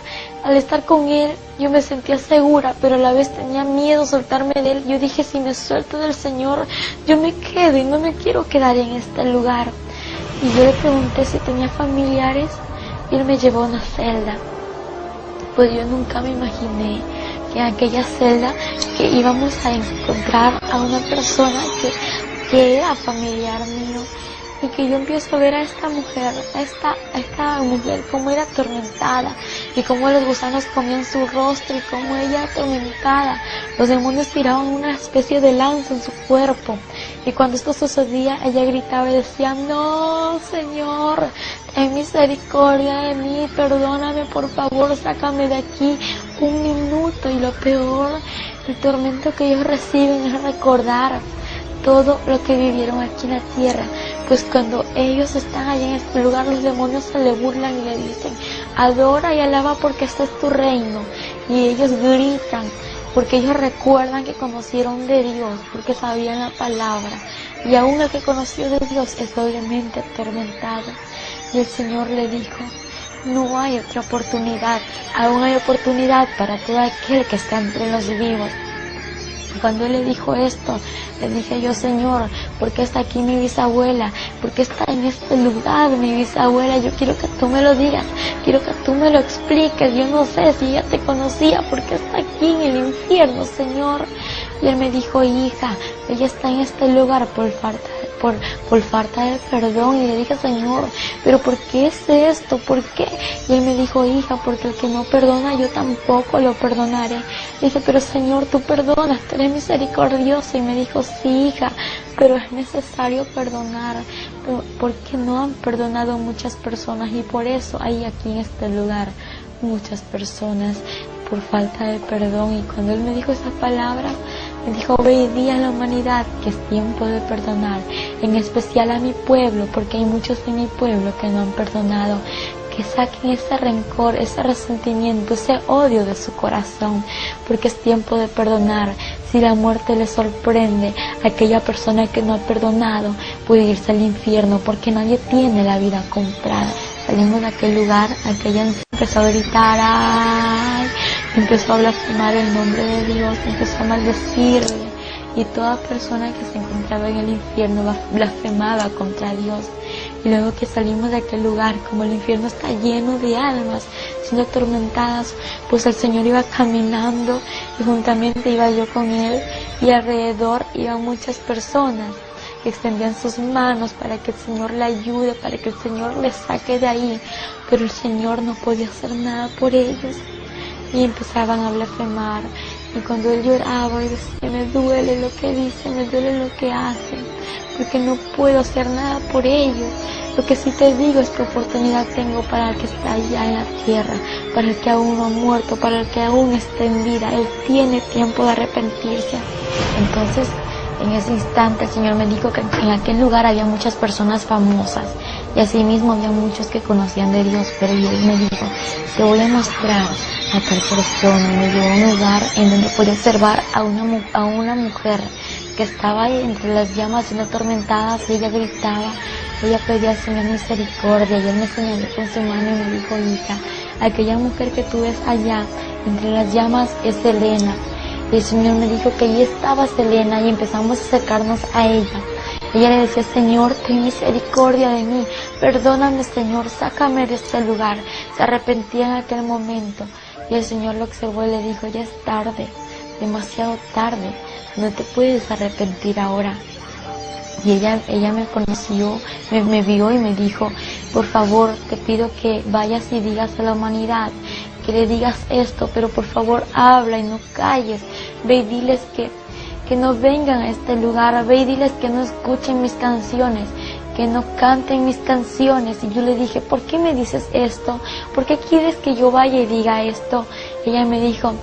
C: Al estar con él yo me sentía segura, pero a la vez tenía miedo soltarme de él. Yo dije, si me suelto del Señor, yo me quedo y no me quiero quedar en este lugar. Y yo le pregunté si tenía familiares y él me llevó a una celda. Pues yo nunca me imaginé que en aquella celda que íbamos a encontrar a una persona que era familiar mío. Y que yo empiezo a ver a esta mujer como era atormentada y cómo los gusanos comían su rostro y cómo ella atormentada, los demonios tiraban una especie de lanza en su cuerpo Y cuando esto sucedía, ella gritaba y decía: no, Señor, ten misericordia de mí, perdóname, por favor, sácame de aquí un minuto. Y lo peor, el tormento que ellos reciben es recordar todo lo que vivieron aquí en la tierra. Pues cuando ellos están allá en este lugar, los demonios se le burlan y le dicen: adora y alaba porque este es tu reino. Y ellos gritan porque ellos recuerdan que conocieron de Dios, porque sabían la palabra. Y aún el que conoció de Dios es doblemente atormentado. Y el Señor le dijo: no hay otra oportunidad, aún hay oportunidad para todo aquel que está entre los vivos. Cuando Él le dijo esto, le dije yo: Señor, ¿por qué está aquí mi bisabuela? ¿Por qué está en este lugar mi bisabuela? Yo quiero que tú me lo digas, quiero que tú me lo expliques. Yo no sé si ella te conocía, ¿por qué está aquí en el infierno, Señor? Y Él me dijo: hija, ella está en este lugar por falta de perdón. Y le dije: Señor, ¿pero por qué es esto? ¿Por qué? Y Él me dijo: hija, porque el que no perdona, yo tampoco lo perdonaré. Le dije: pero Señor, tú perdonas, tú eres misericordioso. Y me dijo: sí, hija, pero es necesario perdonar, porque no han perdonado muchas personas, y por eso hay aquí en este lugar muchas personas por falta de perdón. Y cuando Él me dijo esas palabras, me dijo: ve y di a la humanidad que es tiempo de perdonar, en especial a mi pueblo, porque hay muchos de mi pueblo que no han perdonado. Que saquen ese rencor, ese resentimiento, ese odio de su corazón, porque es tiempo de perdonar. Si la muerte le sorprende, aquella persona que no ha perdonado puede irse al infierno, porque nadie tiene la vida comprada. Salimos de aquel lugar, aquella empezó a gritar: ¡ay! Empezó a blasfemar el nombre de Dios, empezó a maldecirle, y toda persona que se encontraba en el infierno blasfemaba contra Dios. Y luego que salimos de aquel lugar, como el infierno está lleno de almas siendo atormentadas, pues el Señor iba caminando y juntamente iba yo con Él, y alrededor iban muchas personas que extendían sus manos para que el Señor le ayude, para que el Señor le saque de ahí, pero el Señor no podía hacer nada por ellos. Y empezaban a blasfemar, y cuando Él lloraba y decía: me duele lo que dicen, me duele lo que hacen, porque no puedo hacer nada por ellos. Lo que sí te digo es que oportunidad tengo para el que está allá en la tierra, para el que aún no ha muerto, para el que aún está en vida. Él tiene tiempo de arrepentirse. Entonces, en ese instante el Señor me dijo que en aquel lugar había muchas personas famosas, y asimismo había muchos que conocían de Dios. Pero Él me dijo: te voy a mostrar a tal persona. Me llevó a un lugar en donde pude observar a una mujer que estaba ahí entre las llamas siendo atormentadas, y ella gritaba, ella pedía al Señor misericordia. Y Él me señaló con su mano y me dijo: hija, aquella mujer que tú ves allá entre las llamas es Selena. Y el Señor me dijo que allí estaba Selena, y empezamos a acercarnos a ella. Ella le decía: Señor, ten misericordia de mí, perdóname, Señor, sácame de este lugar. Se arrepentía en aquel momento, y el Señor lo observó y le dijo: ya es tarde, demasiado tarde, no te puedes arrepentir ahora. Y ella me conoció, me vio y me dijo: por favor, te pido que vayas y digas a la humanidad, que le digas esto, pero por favor habla y no calles. Ve y diles que no vengan a este lugar, ve y diles que no escuchen mis canciones, que no canten mis canciones. Y yo le dije: ¿por qué me dices esto? ¿Por qué quieres que yo vaya y diga esto? Y ella me dijo: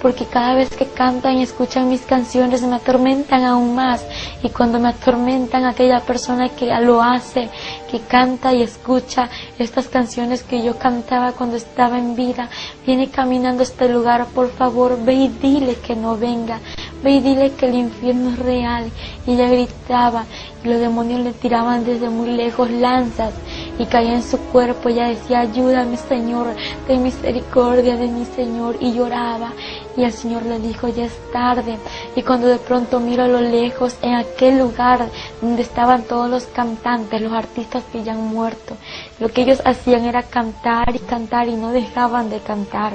C: porque cada vez que cantan y escuchan mis canciones me atormentan aún más, y cuando me atormentan, aquella persona que lo hace, que canta y escucha estas canciones que yo cantaba cuando estaba en vida, viene caminando a este lugar. Por favor, ve y dile que no venga, ve y dile que el infierno es real. Y ella gritaba, y los demonios le tiraban desde muy lejos lanzas, y caía en su cuerpo. Ella decía: ayúdame, Señor, ten misericordia de mí, Señor. Y lloraba, y el Señor le dijo: ya es tarde. Y cuando de pronto miro a lo lejos, en aquel lugar donde estaban todos los cantantes, los artistas que ya han muerto, lo que ellos hacían era cantar y cantar, y no dejaban de cantar.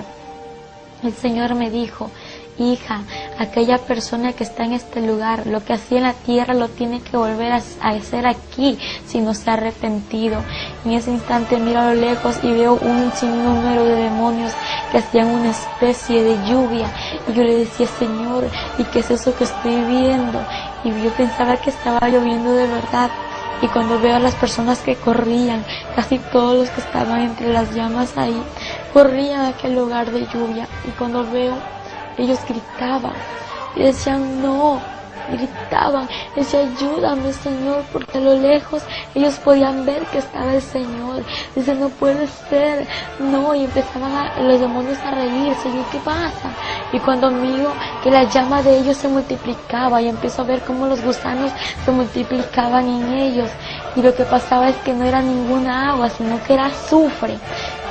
C: El Señor me dijo: hija, aquella persona que está en este lugar, lo que hacía en la tierra lo tiene que volver a hacer aquí si no se ha arrepentido. En ese instante miro a lo lejos y veo un sinnúmero de demonios que hacían una especie de lluvia, y yo le decía: Señor, ¿y qué es eso que estoy viendo? y yo pensaba que estaba lloviendo de verdad. Y cuando veo a las personas que corrían, casi todos los que estaban entre las llamas ahí, corrían a aquel lugar de lluvia. Y cuando veo, ellos gritaban y decían no, gritaban, decía ayúdame Señor, porque a lo lejos ellos podían ver que estaba el Señor. Dice no puede ser, no, y empezaban los demonios a reírse. Y yo, ¿qué pasa? Y cuando miro que la llama de ellos se multiplicaba y empiezo a ver cómo los gusanos se multiplicaban en ellos, y lo que pasaba es que no era ninguna agua, sino que era azufre,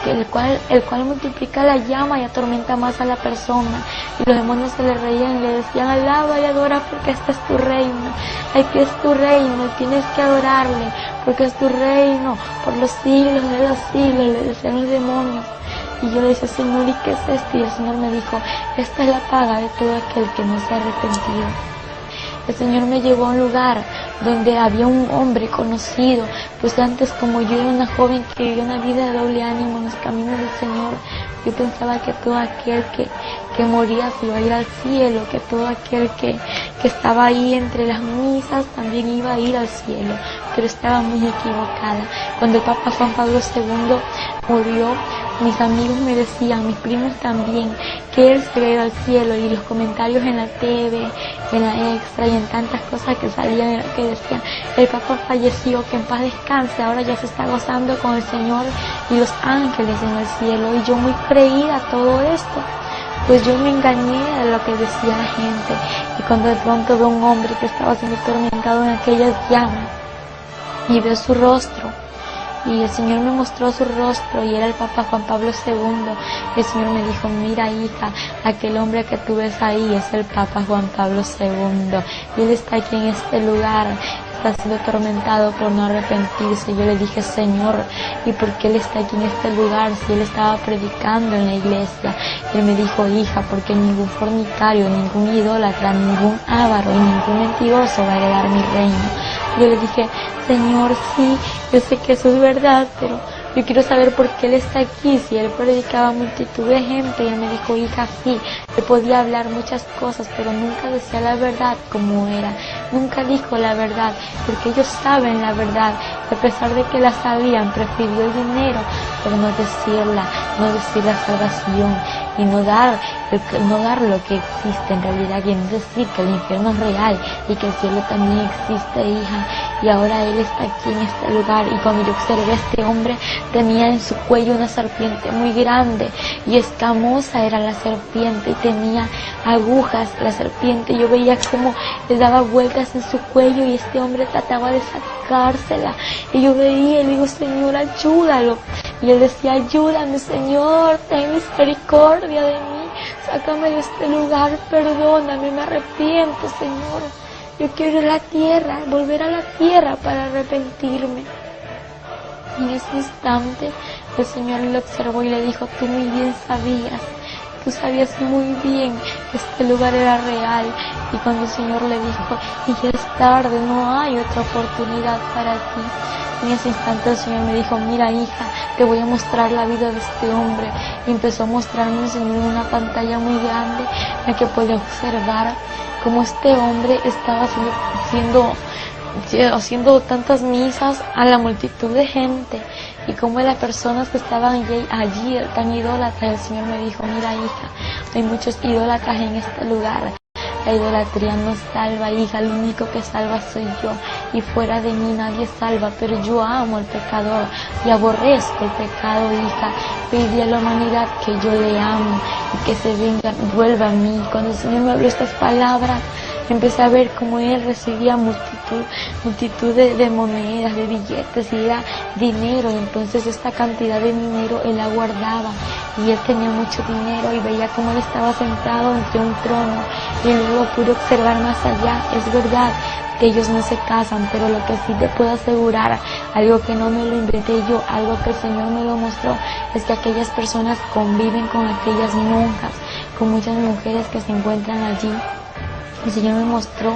C: el cual multiplica la llama y atormenta más a la persona. Y los demonios se le reían y le decían alaba y adora porque este es tu reino, aquí es tu reino y tienes que adorarle porque es tu reino por los siglos de los siglos, le decían los demonios. Y yo le dije, Señor, ¿y qué es esto? Y el Señor me dijo, esta es la paga de todo aquel que no se ha arrepentido. El Señor me llevó a un lugar donde había un hombre conocido, pues antes como yo era una joven que vivía una vida de doble ánimo en los caminos del Señor, yo pensaba que todo aquel que moría se iba a ir al cielo, que todo aquel que estaba ahí entre las misas también iba a ir al cielo, pero estaba muy equivocada. Cuando el Papa Juan Pablo II murió, mis amigos me decían, mis primos también, que él se iba a ir al cielo, y los comentarios en la TV, en la Extra y en tantas cosas que salían que decían, el Papa falleció, que en paz descanse, ahora ya se está gozando con el Señor y los ángeles en el cielo. Y yo muy creída a todo esto, pues yo me engañé de lo que decía la gente. Y cuando de pronto veo un hombre que estaba siendo atormentado en aquellas llamas y veo su rostro, y el Señor me mostró su rostro y era el Papa Juan Pablo II. El Señor me dijo, mira hija, aquel hombre que tú ves ahí es el Papa Juan Pablo II y él está aquí en este lugar, está siendo atormentado por no arrepentirse. Yo le dije, Señor, ¿y por qué él está aquí en este lugar si él estaba predicando en la iglesia? Y él me dijo, hija, porque ningún fornicario, ningún idólatra, ningún avaro y ningún mentiroso va a heredar mi reino. Yo le dije, Señor, sí, yo sé que eso es verdad, pero yo quiero saber por qué él está aquí, si él predicaba a multitud de gente. Y él me dijo, hija, sí, él podía hablar muchas cosas, pero nunca decía la verdad como era, nunca dijo la verdad, porque ellos saben la verdad, y a pesar de que la sabían, prefirió el dinero, pero no decir la salvación, y no dar lo que existe en realidad, y no decir que el infierno es real y que el cielo también existe, hija. Y ahora él está aquí en este lugar, y cuando yo observé a este hombre, tenía en su cuello una serpiente muy grande y escamosa era la serpiente, y tenía agujas la serpiente. Yo veía cómo le daba vueltas en su cuello y este hombre trataba de sacársela, y yo veía y le digo, Señor, ayúdalo. Y él decía, ayúdame Señor, ten misericordia de mí, sácame de este lugar, perdóname, me arrepiento Señor, yo quiero ir a la tierra, volver a la tierra para arrepentirme. Y en ese instante el Señor lo observó y le dijo, tú muy bien sabías, tú sabías muy bien que este lugar era real. Y cuando el Señor le dijo, y ya es tarde, no hay otra oportunidad para ti, en ese instante el Señor me dijo, mira hija, te voy a mostrar la vida de este hombre. Y empezó a mostrarme el Señor en una pantalla muy grande en la que podía observar cómo este hombre estaba haciendo tantas misas a la multitud de gente, y cómo las personas que estaban allí tan idólatras. El Señor me dijo, mira hija, hay muchos idólatras en este lugar. La idolatría no salva, hija, lo único que salva soy yo, y fuera de mí nadie salva, pero yo amo al pecador y aborrezco el pecado, hija. Pedí a la humanidad que yo le amo y que se venga, vuelva a mí. Cuando el Señor me habló estas palabras, empecé a ver cómo él recibía multitud de monedas, de billetes, y era dinero. Y entonces esta cantidad de dinero él la guardaba, y él tenía mucho dinero, y veía cómo él estaba sentado entre un trono, y luego pude observar más allá. Es verdad que ellos no se casan, pero lo que sí te puedo asegurar, algo que no me lo inventé yo, algo que el Señor me lo mostró, es que aquellas personas conviven con aquellas monjas, con muchas mujeres que se encuentran allí. El Señor me mostró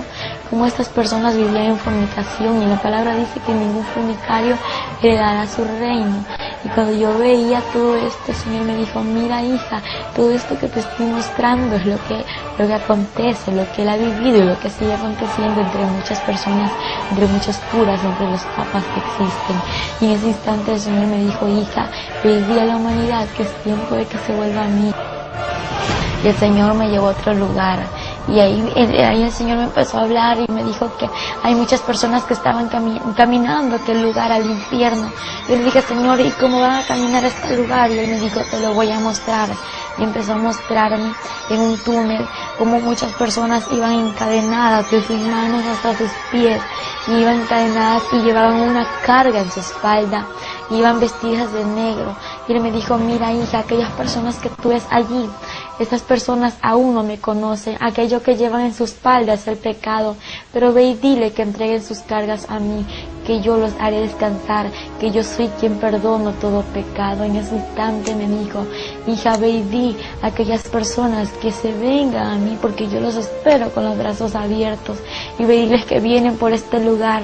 C: cómo estas personas vivían en fornicación, y la palabra dice que ningún fornicario heredará su reino. Y cuando yo veía todo esto, el Señor me dijo, mira hija, todo esto que te estoy mostrando es lo que lo que acontece, lo que él ha vivido y lo que sigue aconteciendo entre muchas personas, entre muchos curas, entre los papas que existen. Y en ese instante el Señor me dijo: hija, pedí a la humanidad que es tiempo de que se vuelva a mí. Y el Señor me llevó a otro lugar. Y ahí el Señor me empezó a hablar y me dijo que hay muchas personas que estaban caminando a aquel lugar, al infierno. Yo le dije: Señor, ¿y cómo van a caminar a este lugar? Y Él me dijo: te lo voy a mostrar. Y empezó a mostrarme en un túnel como muchas personas iban encadenadas de sus manos hasta sus pies. Iban encadenadas y llevaban una carga en su espalda. Iban vestidas de negro. Y Él me dijo: mira, hija, aquellas personas que tú ves allí, estas personas aún no me conocen. Aquello que llevan en su espalda es el pecado. Pero ve y dile que entreguen sus cargas a mí, que yo los haré descansar, que yo soy quien perdono todo pecado. En ese instante me dijo: hija, ve y di a aquellas personas que se vengan a mí, porque yo los espero con los brazos abiertos. Y ve y diles que vienen por este lugar.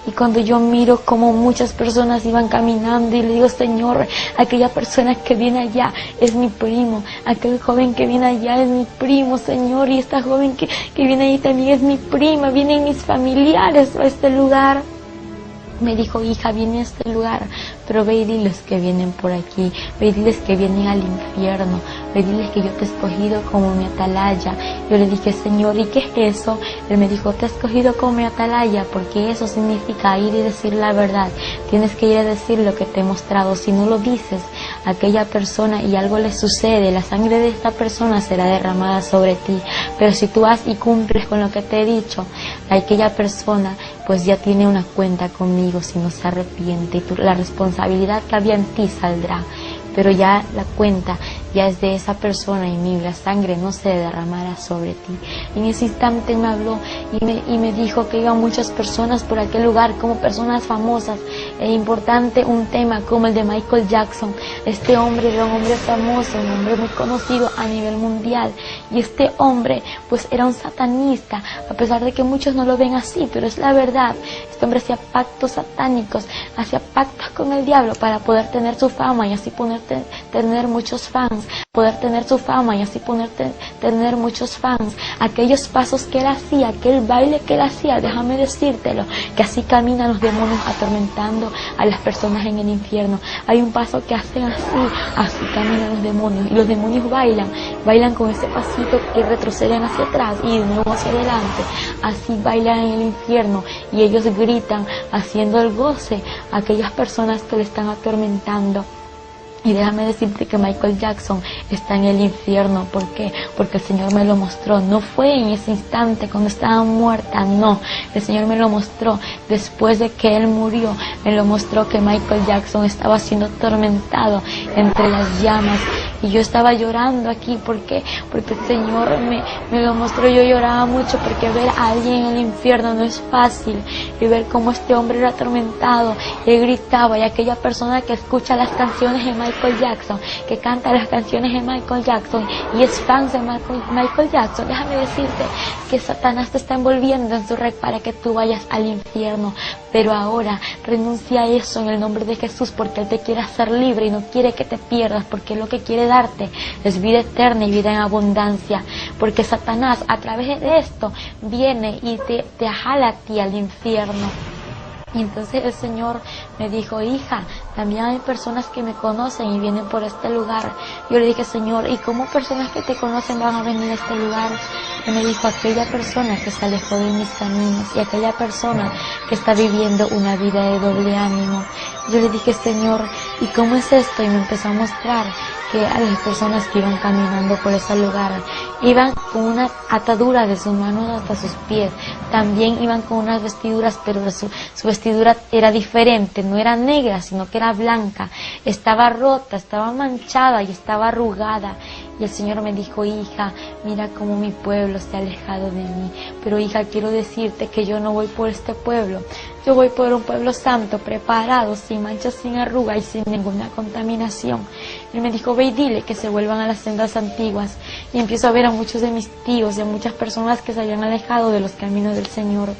C: Y cuando yo miro como muchas personas iban caminando, y le digo: Señor, aquella persona que viene allá es mi primo, aquel joven que viene allá es mi primo, Señor, y esta joven que viene ahí también es mi prima, vienen mis familiares a este lugar. Me dijo: hija, viene a este lugar, pero ve y diles que vienen por aquí, ve y diles que vienen al infierno, ve y diles que yo te he escogido como mi atalaya. Yo le dije: Señor, ¿y qué es eso? Él me dijo: te he escogido como mi atalaya porque eso significa ir y decir la verdad. Tienes que ir a decir lo que te he mostrado. Si no lo dices a aquella persona y algo le sucede, la sangre de esta persona será derramada sobre ti. Pero si tú vas y cumples con lo que te he dicho, aquella persona pues ya tiene una cuenta conmigo si no se arrepiente, y la responsabilidad que había en ti saldrá. Pero ya la cuenta ya es de esa persona y la sangre no se derramará sobre ti. Y en ese instante me habló y me dijo que iban muchas personas por aquel lugar como personas famosas. E importante un tema como el de Michael Jackson. Este hombre era un hombre famoso, un hombre muy conocido a nivel mundial. Y este hombre pues era un satanista, a pesar de que muchos no lo ven así, pero es la verdad. Este hombre hacía pactos satánicos, hacía pactos con el diablo para poder tener su fama y así tener muchos fans, poder tener su fama y así tener muchos fans. Aquellos pasos que él hacía, aquel baile que él hacía, déjame decírtelo, que así caminan los demonios atormentando a las personas en el infierno. Hay un paso que hacen así caminan los demonios, y los demonios bailan con ese pasito que retroceden hacia atrás y de nuevo hacia adelante. Así bailan en el infierno y ellos gritan haciendo el goce a aquellas personas que le están atormentando. Y déjame decirte que Michael Jackson está en el infierno. ¿Por qué? Porque el Señor me lo mostró. No fue en ese instante cuando estaba muerta, no. El Señor me lo mostró después de que Él murió. Me lo mostró que Michael Jackson estaba siendo atormentado entre las llamas. Y yo estaba llorando aquí porque el Señor me lo mostró. Yo lloraba mucho porque ver a alguien en el infierno no es fácil. Y ver cómo este hombre era atormentado. Él gritaba, y aquella persona que escucha las canciones de Michael Jackson, que canta las canciones de Michael Jackson y es fan de Michael Jackson, déjame decirte que Satanás te está envolviendo en su red para que tú vayas al infierno. Pero ahora renuncia a eso en el nombre de Jesús, porque Él te quiere hacer libre y no quiere que te pierdas, porque lo que quiere darte es vida eterna y vida en abundancia. Porque Satanás a través de esto viene y te jala a ti al infierno. Y entonces el Señor me dijo: hija, también hay personas que me conocen y vienen por este lugar. Yo le dije: Señor, ¿y cómo personas que te conocen van a venir a este lugar? Y me dijo: aquella persona que se alejó de mis caminos y aquella persona que está viviendo una vida de doble ánimo. Yo le dije: Señor, ¿y cómo es esto? Y me empezó a mostrar que a las personas que iban caminando por ese lugar iban con una atadura de sus manos hasta sus pies. También iban con unas vestiduras, pero su vestidura era diferente, no era negra, sino que era blanca. Estaba rota, estaba manchada y estaba arrugada. Y el Señor me dijo: hija, mira cómo mi pueblo se ha alejado de mí. Pero hija, quiero decirte que yo no voy por este pueblo. Yo voy por un pueblo santo, preparado, sin manchas, sin arruga y sin ninguna contaminación. Él me dijo: ve y dile que se vuelvan a las sendas antiguas. Y empiezo a ver a muchos de mis tíos y a muchas personas que se habían alejado de los caminos del Señor.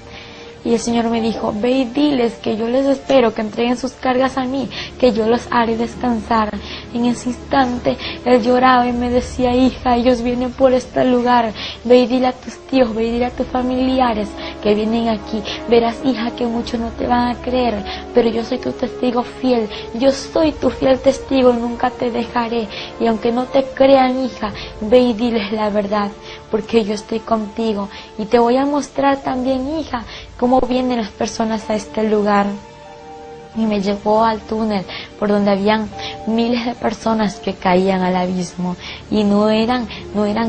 C: Y el Señor me dijo: ve y diles que yo les espero, que entreguen sus cargas a mí, que yo los haré descansar. En ese instante Él lloraba y me decía: hija, ellos vienen por este lugar Ve y dile a tus tíos, ve y dile a tus familiares que vienen aquí. Verás, hija, que muchos no te van a creer, pero yo soy tu testigo fiel. Yo soy tu fiel testigo y nunca te dejaré. Y aunque no te crean, hija, ve y diles la verdad, porque yo estoy contigo. Y te voy a mostrar también, hija, cómo vienen las personas a este lugar. Y me llevó al túnel por donde habían miles de personas que caían al abismo, y no eran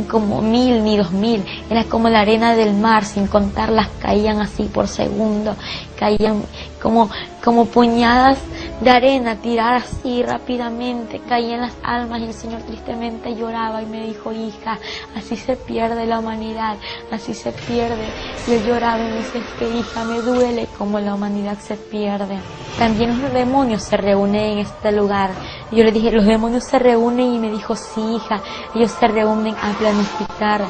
C: como 1000 ni 2000, era como la arena del mar, sin contarlas, caían así por segundo, caían como puñadas de arena, tiradas así rápidamente, caían las almas, y el Señor tristemente lloraba y me dijo: hija, así se pierde la humanidad, así se pierde. Y él lloraba y me dice: es que, hija, me duele como la humanidad se pierde. También los demonios se reúnen en este lugar. Y yo le dije: los demonios se reúnen, y me dijo: sí, hija, ellos se reúnen a planificar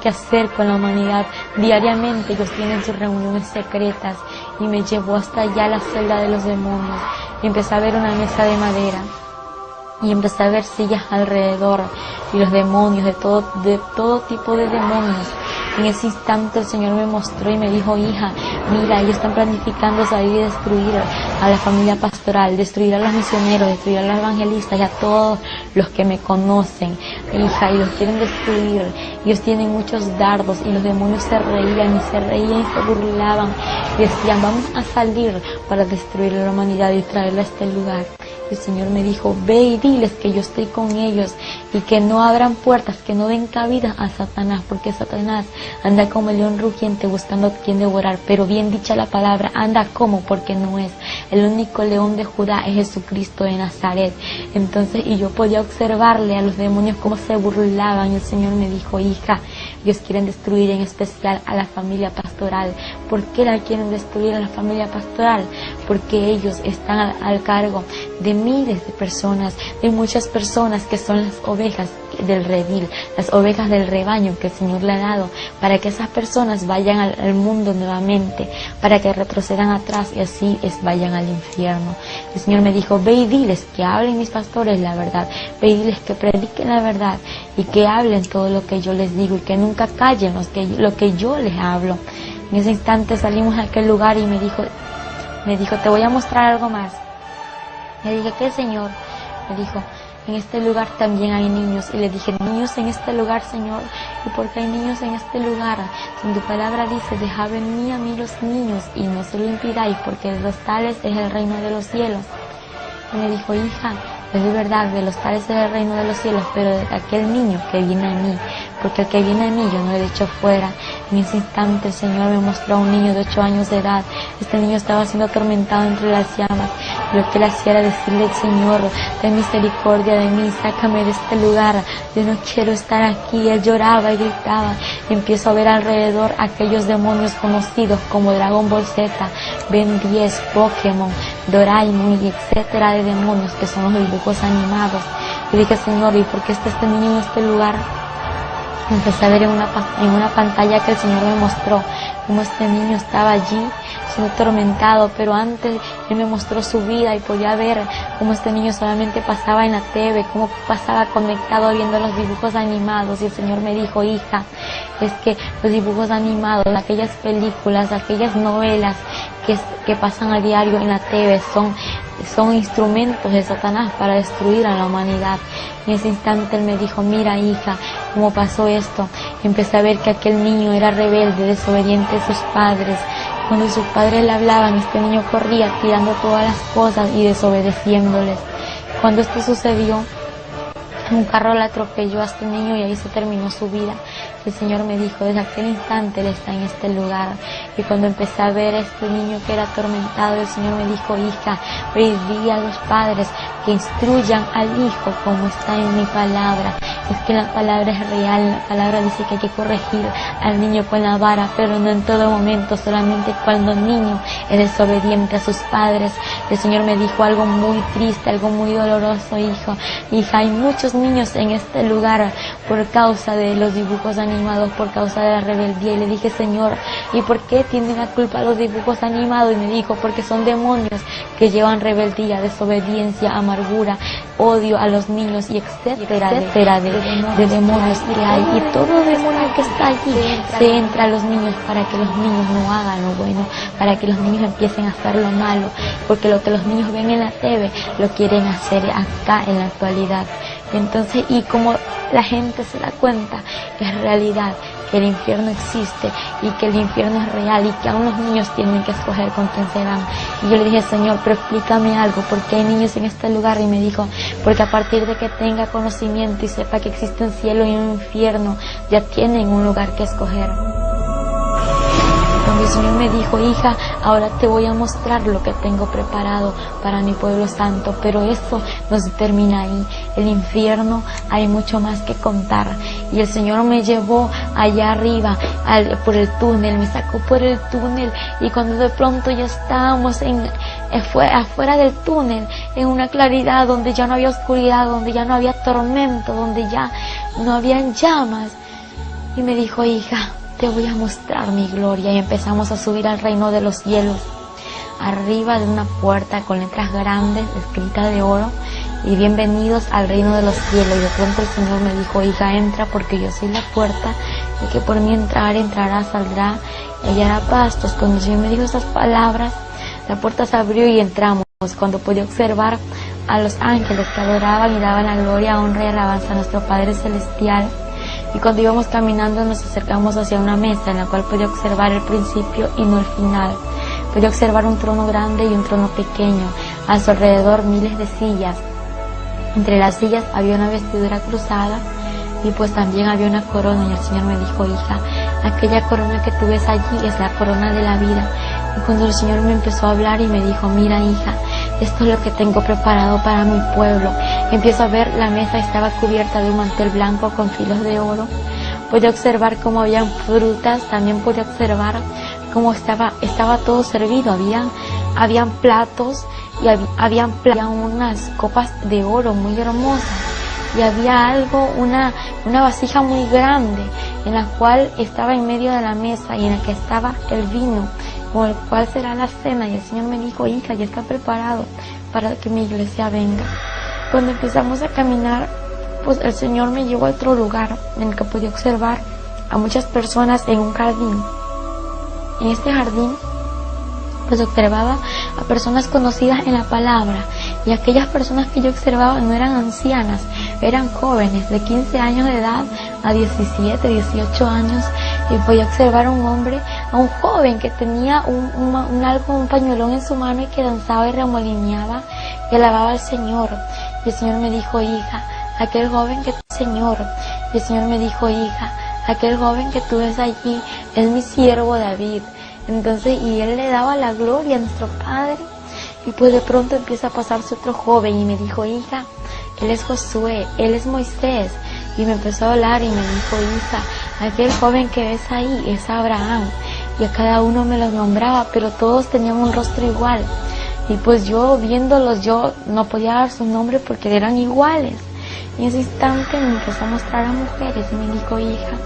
C: qué hacer con la humanidad. Diariamente ellos tienen sus reuniones secretas. Y me llevó hasta allá a la celda de los demonios, y empecé a ver una mesa de madera, y empecé a ver sillas alrededor, y los demonios, de todo tipo de demonios. En ese instante el Señor me mostró y me dijo: hija, mira, ellos están planificando salir y destruir a la familia pastoral, destruir a los misioneros, destruir a los evangelistas y a todos los que me conocen, hija, y los quieren destruir. Ellos tienen muchos dardos, y los demonios se reían y se burlaban y decían: vamos a salir para destruir a la humanidad y traerla a este lugar. El Señor me dijo: ve y diles que yo estoy con ellos, y que no abran puertas, que no den cabida a Satanás, porque Satanás anda como el león rugiente buscando a quien devorar. Pero bien dicha la palabra, anda como, porque no es. El único león de Judá es Jesucristo de Nazaret. Entonces, y yo podía observarle a los demonios cómo se burlaban, y el Señor me dijo: hija, ellos quieren destruir en especial a la familia pastoral. ¿Por qué la quieren destruir a la familia pastoral? Porque ellos están al cargo de miles de personas, de muchas personas que son las ovejas del redil, las ovejas del rebaño que el Señor le ha dado, para que esas personas vayan al mundo nuevamente, para que retrocedan atrás y así vayan al infierno. El Señor me dijo: ve y diles que hablen mis pastores la verdad, ve y diles que prediquen la verdad, y que hablen todo lo que yo les digo, y que nunca callen lo que yo les hablo. En ese instante salimos a aquel lugar, y me dijo: te voy a mostrar algo más. Le dije: ¿qué, Señor? Me dijo: en este lugar también hay niños. Y le dije: niños en este lugar, Señor. ¿Y por qué hay niños en este lugar? En tu palabra dice: dejad venir a mí los niños, y no se lo impidáis, porque de los tales es el reino de los cielos. Y me dijo: hija, es de verdad, de los tales es el reino de los cielos, pero de aquel niño que viene a mí, porque el que viene a mí yo no lo he hecho fuera. En ese instante el Señor me mostró a un niño de 8 años de edad. Este niño estaba siendo atormentado entre las llamas. Lo que él hacía era decirle: Señor, ten misericordia de mí, sácame de este lugar, yo no quiero estar aquí. Él lloraba y gritaba. Empiezo a ver alrededor aquellos demonios conocidos como Dragon Ball Z, Ben 10, Pokémon, Doraemon y etcétera de demonios, que son los dibujos animados. Y dije: Señor, ¿y por qué está este niño en este lugar? Empecé a ver en una pantalla que el Señor me mostró cómo este niño estaba allí siendo atormentado, pero antes Él me mostró su vida, y podía ver cómo este niño solamente pasaba en la TV, cómo pasaba conectado viendo los dibujos animados. Y el Señor me dijo: hija, es que los dibujos animados, aquellas películas, aquellas novelas que pasan a diario en la TV son instrumentos de Satanás para destruir a la humanidad. En ese instante Él me dijo: mira, hija, cómo pasó esto. Empecé a ver que aquel niño era rebelde, desobediente a sus padres. Cuando sus padres le hablaban, este niño corría tirando todas las cosas y desobedeciéndoles. Cuando esto sucedió, un carro le atropelló a este niño y ahí se terminó su vida. El Señor me dijo: desde aquel instante Él está en este lugar. Y cuando empecé a ver a este niño que era atormentado, el Señor me dijo: hija, ve y di a los padres que instruyan al hijo como está en mi palabra. Es que la palabra es real, la palabra dice que hay que corregir al niño con la vara, pero no en todo momento, solamente cuando el niño es desobediente a sus padres. El Señor me dijo algo muy triste, algo muy doloroso: hija, hay muchos niños en este lugar por causa de los dibujos animados, por causa de la rebeldía. Y le dije: Señor, ¿y por qué tienen la culpa los dibujos animados? Y me dijo: porque son demonios que llevan rebeldía, desobediencia, amargura. odio a los niños y etcétera de demonios que hay. Y todo demonio que está allí se entra a los niños para que los niños no hagan lo bueno, para que los niños empiecen a hacer lo malo, porque lo que los niños ven en la TV lo quieren hacer acá en la actualidad. Entonces, y como la gente se da cuenta que es realidad, que el infierno existe y que el infierno es real y que aún los niños tienen que escoger con quién se van. Y yo le dije, Señor, pero explícame algo, porque hay niños en este lugar. Y me dijo, porque a partir de que tenga conocimiento y sepa que existe un cielo y un infierno, ya tienen un lugar que escoger. Cuando el Señor me dijo, hija, ahora te voy a mostrar lo que tengo preparado para mi pueblo santo, pero eso no se termina ahí. El infierno hay mucho más que contar. Y el Señor me llevó allá arriba por el túnel, me sacó por el túnel, y cuando de pronto ya estábamos afuera del túnel, en una claridad donde ya no había oscuridad, donde ya no había tormento, donde ya no habían llamas, y me dijo, hija, te voy a mostrar mi gloria. Y empezamos a subir al reino de los cielos, arriba de una puerta con letras grandes escritas de oro, y bienvenidos al reino de los cielos. Y de pronto el Señor me dijo, hija, entra, porque yo soy la puerta, y que por mí entrará, saldrá y hallará pastos. Cuando el Señor me dijo esas palabras, la puerta se abrió y entramos. Cuando pude observar a los ángeles que adoraban y daban la gloria, honra y alabanza a nuestro Padre Celestial. Y cuando íbamos caminando nos acercamos hacia una mesa en la cual podía observar el principio y no el final. Podía observar un trono grande y un trono pequeño, a su alrededor miles de sillas. Entre las sillas había una vestidura cruzada y pues también había una corona. Y el Señor me dijo, hija, aquella corona que tú ves allí es la corona de la vida. Y cuando el Señor me empezó a hablar y me dijo, mira, hija, esto es lo que tengo preparado para mi pueblo. Empiezo a ver la mesa, estaba cubierta de un mantel blanco con filos de oro. Pude observar cómo habían frutas, también pude observar cómo estaba todo servido. Habían platos y habían unas copas de oro muy hermosas. Y había una vasija muy grande en la cual estaba en medio de la mesa y en la que estaba el vino, con el cual será la cena. Y el Señor me dijo, hija, ya está preparado para que mi iglesia venga. Cuando empezamos a caminar, pues el Señor me llevó a otro lugar en el que podía observar a muchas personas en un jardín. En este jardín, pues observaba a personas conocidas en la palabra, y aquellas personas que yo observaba no eran ancianas, eran jóvenes de 15 años de edad a 17, 18 años, y podía observar a un joven que tenía un pañuelón en su mano y que danzaba y remolineaba y alababa al Señor. Y el Señor me dijo, hija, aquel joven que tú ves allí es mi siervo David. Entonces, y él le daba la gloria a nuestro Padre. Y pues de pronto empieza a pasarse otro joven y me dijo, hija, él es Josué, él es Moisés. Y me empezó a hablar y me dijo, hija, aquel joven que ves ahí es Abraham. Y a cada uno me los nombraba, pero todos tenían un rostro igual. Y pues yo viéndolos, yo no podía dar su nombre porque eran iguales. Y en ese instante me empezó a mostrar a mujeres y me dijo, hija,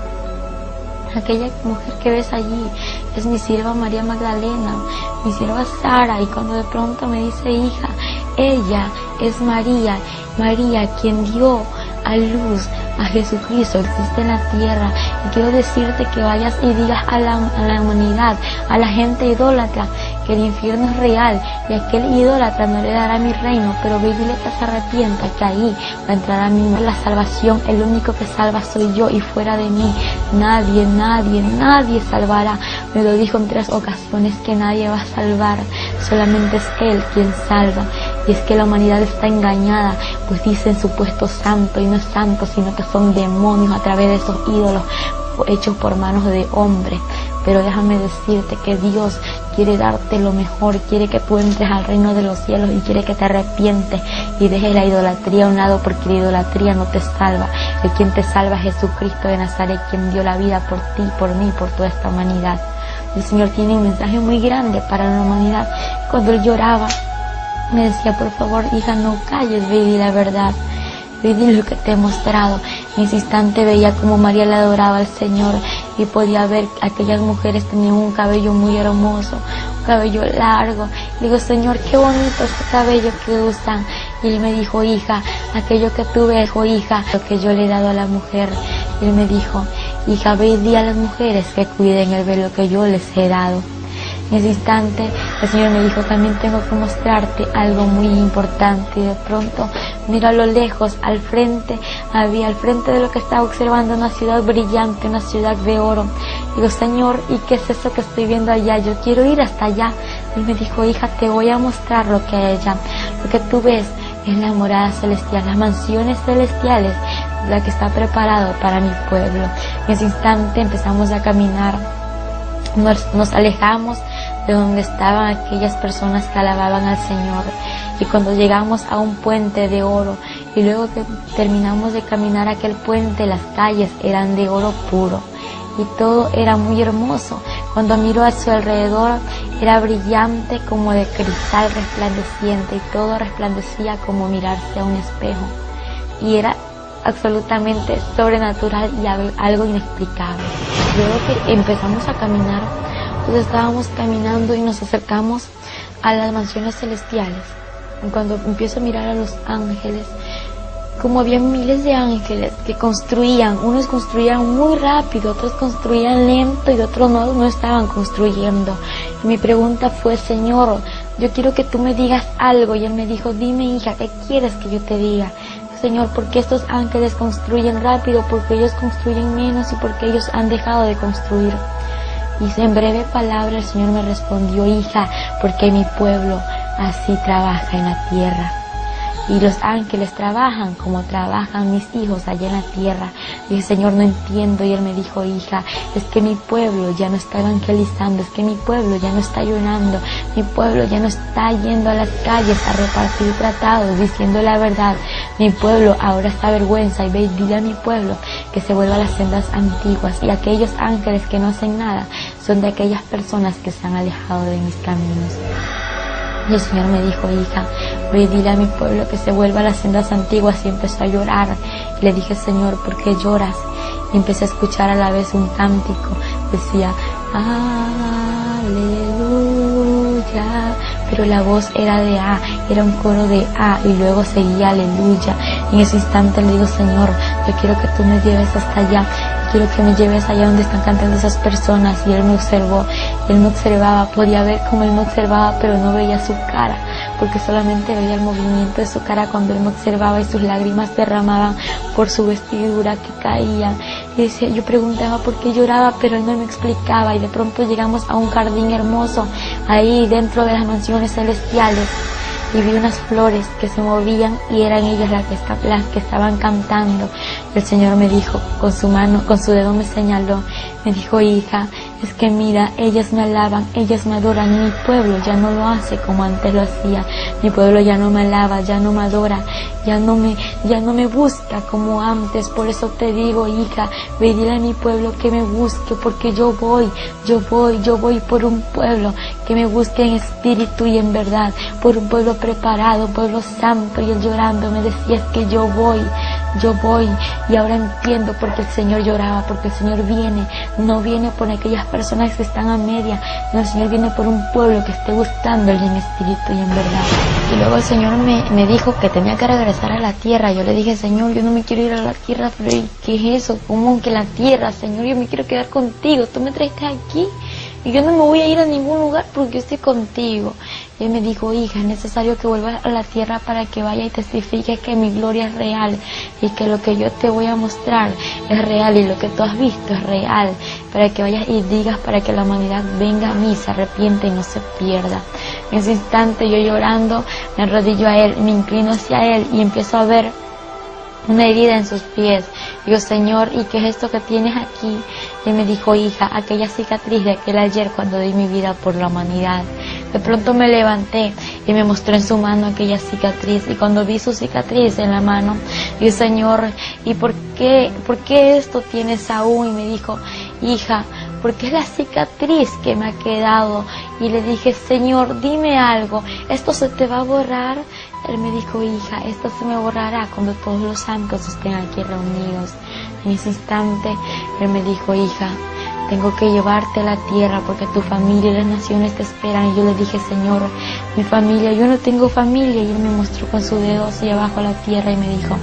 C: aquella mujer que ves allí es mi sierva María Magdalena, mi sierva Sara. Y cuando de pronto me dice, hija, ella es María quien dio a luz a Jesucristo, existe en la tierra. Y quiero decirte que vayas y digas a la humanidad, a la gente idólatra, que el infierno es real y aquel idólatra no le dará mi reino, pero ve y dile que se arrepienta, que ahí va a entrar a mí la salvación. El único que salva soy yo, y fuera de mí nadie salvará. Me lo dijo en 3 ocasiones que nadie va a salvar, solamente es Él quien salva. Y es que la humanidad está engañada, pues dicen supuesto santo y no es santo, sino que son demonios a través de esos ídolos hechos por manos de hombres. Pero déjame decirte que Dios quiere darte lo mejor, quiere que tú entres al reino de los cielos y quiere que te arrepientes y dejes la idolatría a un lado, porque la idolatría no te salva. El quien te salva es Jesucristo de Nazaret, quien dio la vida por ti, por mí, por toda esta humanidad. El Señor tiene un mensaje muy grande para la humanidad. Cuando Él lloraba, me decía, por favor, hija, no calles, ve y di la verdad, ve y di lo que te he mostrado. En ese instante veía como María le adoraba al Señor y podía ver que aquellas mujeres tenían un cabello muy hermoso, un cabello largo. Digo, Señor, qué bonito este cabello que usan. Y él me dijo, hija, aquello que tú ves, hija, lo que yo le he dado a la mujer. Y él me dijo, hija, ve y di a las mujeres que cuiden el velo que yo les he dado. En ese instante el Señor me dijo, también tengo que mostrarte algo muy importante. Y de pronto miro a lo lejos, al frente de lo que estaba observando, una ciudad brillante, una ciudad de oro. Digo, Señor, ¿y qué es eso que estoy viendo allá? Yo quiero ir hasta allá. Él me dijo, hija, te voy a mostrar lo que hay allá. Lo que tú ves es la morada celestial, las mansiones celestiales, la que está preparado para mi pueblo. En ese instante empezamos a caminar, nos alejamos de donde estaban aquellas personas que alababan al Señor. Y cuando llegamos a un puente de oro, y luego que terminamos de caminar aquel puente, las calles eran de oro puro. Y todo era muy hermoso. Cuando miro a su alrededor, era brillante como de cristal resplandeciente, y todo resplandecía como mirarse a un espejo. Y era absolutamente sobrenatural y algo inexplicable. Luego que empezamos a caminar, pues estábamos caminando y nos acercamos a las mansiones celestiales. Y cuando empiezo a mirar a los ángeles, como había miles de ángeles que construían, unos construían muy rápido, otros construían lento y otros no estaban construyendo. Y mi pregunta fue, Señor, yo quiero que tú me digas algo. Y él me dijo, dime, hija, ¿qué quieres que yo te diga? Señor, ¿por qué estos ángeles construyen rápido? Porque ellos construyen menos y porque ellos han dejado de construir. Y en breve palabra el Señor me respondió, hija, porque mi pueblo así trabaja en la tierra. Y los ángeles trabajan como trabajan mis hijos allá en la tierra. Y dije, Señor, no entiendo. Y él me dijo, hija, es que mi pueblo ya no está evangelizando, es que mi pueblo ya no está llorando, mi pueblo ya no está yendo a las calles a repartir tratados, diciendo la verdad. Mi pueblo ahora está avergüenza, y ve y dile a mi pueblo que se vuelva a las sendas antiguas. Y aquellos ángeles que no hacen nada son de aquellas personas que se han alejado de mis caminos. Y el Señor me dijo, hija, ve y dile a mi pueblo que se vuelva a las sendas antiguas. Y empezó a llorar. Y le dije, Señor, ¿por qué lloras? Y empecé a escuchar a la vez un cántico. Decía, aleluya. Pero la voz era de A, era un coro de A. Y luego seguía aleluya. Y en ese instante le digo, Señor, yo quiero que tú me lleves hasta allá. Quiero que me lleves allá donde están cantando esas personas. Y él me observó, él me observaba, podía ver cómo él me observaba, pero no veía su cara, porque solamente veía el movimiento de su cara cuando él me observaba, y sus lágrimas derramaban por su vestidura que caían. Y decía, yo preguntaba por qué lloraba, pero él no me explicaba. Y de pronto llegamos a un jardín hermoso, ahí dentro de las mansiones celestiales. Y vi unas flores que se movían y eran ellas las que estaban cantando. El Señor me dijo, con su mano, con su dedo me señaló, me dijo, hija, es que mira, ellas me alaban, ellas me adoran. Mi pueblo ya no lo hace como antes lo hacía. Mi pueblo ya no me alaba, ya no me adora, ya no me busca como antes. Por eso te digo, hija, ve y dile a mi pueblo que me busque, porque yo voy por un pueblo que me busque en espíritu y en verdad, por un pueblo preparado, un pueblo santo. Y él llorando me decía, es que yo voy. Y ahora entiendo por qué el Señor lloraba, porque el Señor no viene por aquellas personas que están a media, no, el Señor viene por un pueblo que esté buscándole en espíritu y en verdad. Y luego el Señor me dijo que tenía que regresar a la tierra. Yo le dije, Señor, yo no me quiero ir a la tierra. Pero ¿qué es eso? ¿Cómo que la tierra? Señor, yo me quiero quedar contigo, tú me trajiste aquí y yo no me voy a ir a ningún lugar porque yo estoy contigo. Y él me dijo, hija, es necesario que vuelvas a la tierra para que vaya y testifique que mi gloria es real, y que lo que yo te voy a mostrar es real, y lo que tú has visto es real, para que vayas y digas, para que la humanidad venga a mí, se arrepiente y no se pierda. En ese instante yo llorando me arrodillo a él, me inclino hacia él y empiezo a ver una herida en sus pies. Digo, Señor, ¿y qué es esto que tienes aquí? Y él me dijo, hija, aquella cicatriz de aquel ayer cuando di mi vida por la humanidad. De pronto me levanté y me mostró en su mano aquella cicatriz. Y cuando vi su cicatriz en la mano, dije, Señor, ¿y por qué esto tienes aún? Y me dijo, hija, porque es la cicatriz que me ha quedado. Y le dije, Señor, dime algo, ¿esto se te va a borrar? Él me dijo, hija, esto se me borrará cuando todos los santos estén aquí reunidos. En ese instante, él me dijo, hija, tengo que llevarte a la tierra porque tu familia y las naciones te esperan. Y yo le dije, Señor, mi familia, yo no tengo familia. Y él me mostró con su dedo hacia abajo a la tierra y me dijo,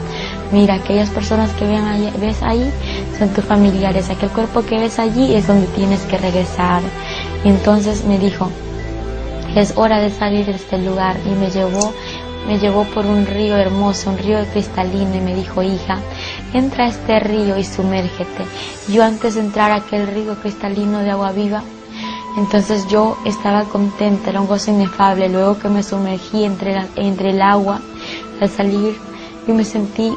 C: mira, aquellas personas que ves ahí son tus familiares, aquel cuerpo que ves allí es donde tienes que regresar. Y entonces me dijo, es hora de salir de este lugar. Y me llevó por un río hermoso, un río cristalino, y me dijo, hija, entra a este río y sumérgete. Yo antes de entrar a aquel río cristalino de agua viva, entonces yo estaba contenta, era un gozo inefable. Luego que me sumergí entre el agua, al salir, yo me sentí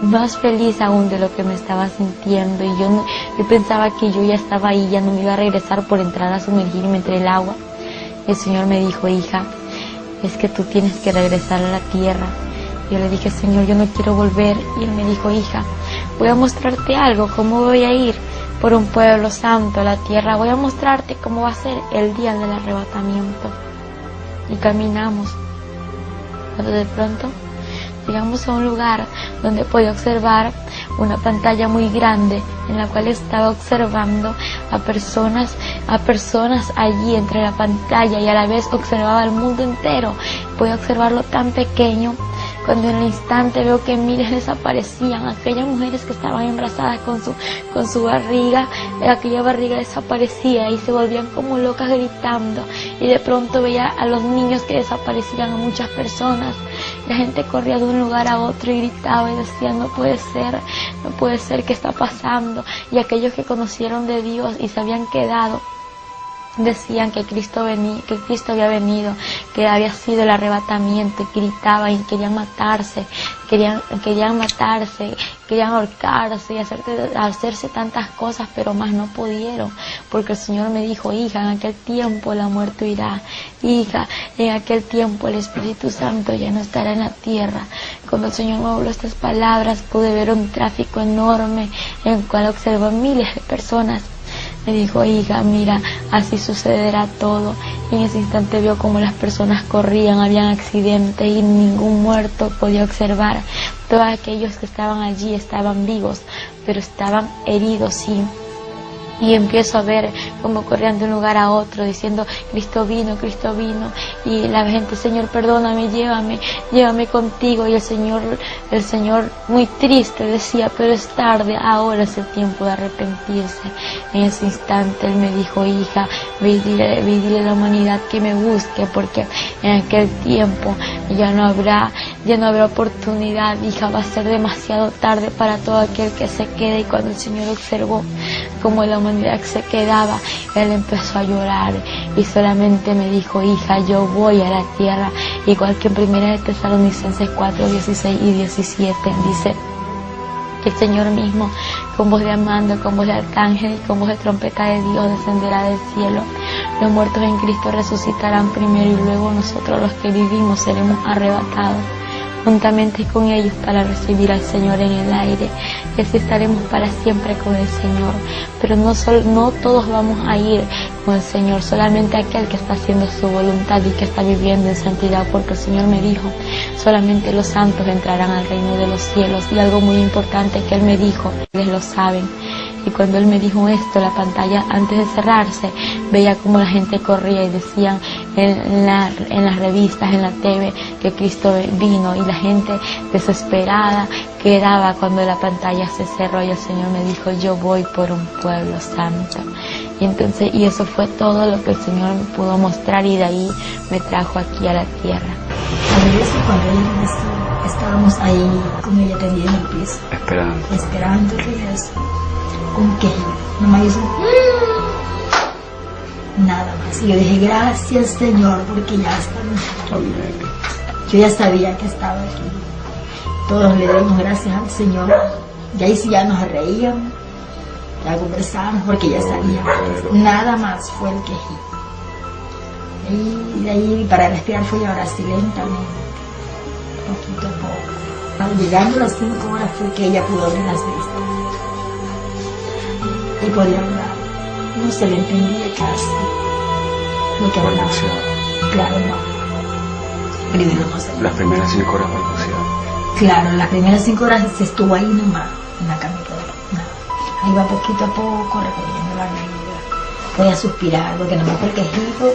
C: más feliz aún de lo que me estaba sintiendo. Y yo pensaba que yo ya estaba ahí, ya no me iba a regresar por entrar a sumergirme entre el agua. El Señor me dijo, hija, es que tú tienes que regresar a la tierra. Yo le dije, Señor, yo no quiero volver. Y Él me dijo, hija, voy a mostrarte algo, cómo voy a ir por un pueblo santo a la tierra. Voy a mostrarte cómo va a ser el día del arrebatamiento. Y caminamos. Cuando de pronto llegamos a un lugar donde podía observar una pantalla muy grande en la cual estaba observando a personas allí entre la pantalla, y a la vez observaba el mundo entero. Podía observarlo tan pequeño, cuando en el instante veo que miles desaparecían, aquellas mujeres que estaban embarazadas con su barriga, aquella barriga desaparecía y se volvían como locas gritando. Y de pronto veía a los niños que desaparecían, a muchas personas. La gente corría de un lugar a otro y gritaba y decía, no puede ser, ¿qué está pasando? Y aquellos que conocieron de Dios y se habían quedado, decían que Cristo había venido, que había sido el arrebatamiento, y gritaban y querían matarse, querían ahorcarse y hacerse tantas cosas, pero más no pudieron, porque el Señor me dijo, hija, en aquel tiempo la muerte irá, hija, en aquel tiempo el Espíritu Santo ya no estará en la tierra. Cuando el Señor me habló estas palabras, pude ver un tráfico enorme en el cual observo miles de personas. Me dijo, hija, mira, así sucederá todo. Y en ese instante vio como las personas corrían, habían accidentes y ningún muerto podía observar. Todos aquellos que estaban allí estaban vivos, pero estaban heridos, sí. Y empiezo a ver cómo corrían de un lugar a otro diciendo, Cristo vino, y la gente, Señor, perdóname, llévame contigo. Y el Señor muy triste decía, pero es tarde, ahora es el tiempo de arrepentirse. En ese instante Él me dijo, hija, ve y dile a la humanidad que me busque, porque en aquel tiempo ya no habrá oportunidad, hija, va a ser demasiado tarde para todo aquel que se quede. Y cuando el Señor observó como la humanidad se quedaba, Él empezó a llorar y solamente me dijo, hija, yo voy a la tierra, igual que en 1 Tesalonicenses 4, 16 y 17 dice que el Señor mismo, con voz de mando, con voz de arcángel y con voz de trompeta de Dios, descenderá del cielo. Los muertos en Cristo resucitarán primero, y luego nosotros los que vivimos seremos arrebatados juntamente con ellos para recibir al Señor en el aire, y así estaremos para siempre con el Señor. Pero no todos vamos a ir con el Señor, solamente aquel que está haciendo su voluntad y que está viviendo en santidad, porque el Señor me dijo, solamente los santos entrarán al reino de los cielos. Y algo muy importante que Él me dijo, ellos lo saben. Y cuando Él me dijo esto, la pantalla, antes de cerrarse, veía como la gente corría y decían en las revistas, en la TV, que Cristo vino, y la gente desesperada quedaba cuando la pantalla se cerró y el Señor me dijo, yo voy por un pueblo santo. Y eso fue todo lo que el Señor me pudo mostrar, y de ahí me trajo aquí a la tierra.
B: A veces cuando ella estábamos ahí con ella tendida en el piso, esperando que eso, un quejido, nomás hizo nada más. Y yo dije, gracias Señor, porque ya está. Yo ya sabía que estaba aquí. Todos le dimos gracias al Señor. Y ahí sí ya nos reíamos, ya conversábamos, porque ya sabíamos. Nada más fue el quejido. Y de ahí para respirar fue ahora así lentamente, poquito a poco. Llegando a las 5 horas fue que ella pudo abrir las vistas y podía hablar. No se le entendía casi lo que hablaba. Claro, no. Primero no se.
D: Las primeras 5 horas balbuceaba.
B: Claro, las primeras 5 horas se estuvo ahí nomás, en la camita. Ahí va poquito a poco recorriendo la vida. Podía suspirar, porque no me fue el quejido,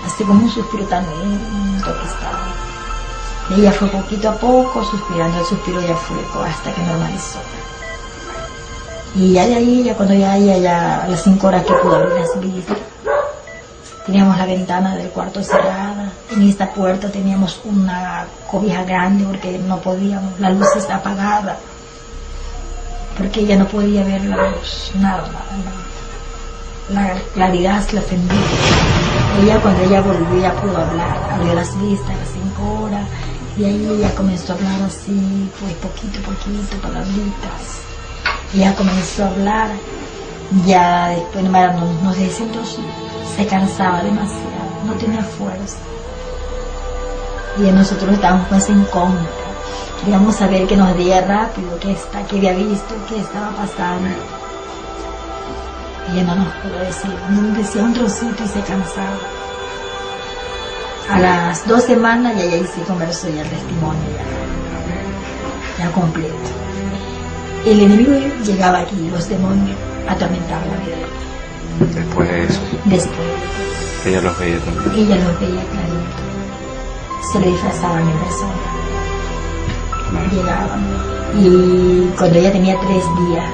B: así como un suspiro tan lento que estaba. Ella fue poquito a poco suspirando, el suspiro ya fue hasta que normalizó. Y ya de ahí, ya cuando ya a las 5 horas que pudo abrir las vistas, teníamos la ventana del cuarto cerrada. En esta puerta teníamos una cobija grande porque no podíamos, la luz está apagada, porque ella no podía ver la luz, nada. La claridad se la ofendía. Ella, cuando ella volvió, ya pudo hablar, abrió las vistas a las 5 horas, y ahí ella comenzó a hablar así, pues poquito a poquito, palabritas. Ella comenzó a hablar, ya después no sé si entonces se cansaba demasiado, no tenía fuerza. Y nosotros estábamos pues incómodos, queríamos saber que nos diera rápido qué había visto, qué estaba pasando. Ella no nos pudo decir, nos decía un trocito y se cansaba. A las 2 semanas ya ahí se conversó ya el testimonio, ya completo. El enemigo llegaba aquí, los demonios, a atormentar la vida.
D: Después de eso.
B: Después.
D: Ella los veía también.
B: Ella los veía clarito. Se le disfrazaban en persona. Llegaban. Y cuando ella tenía 3 días,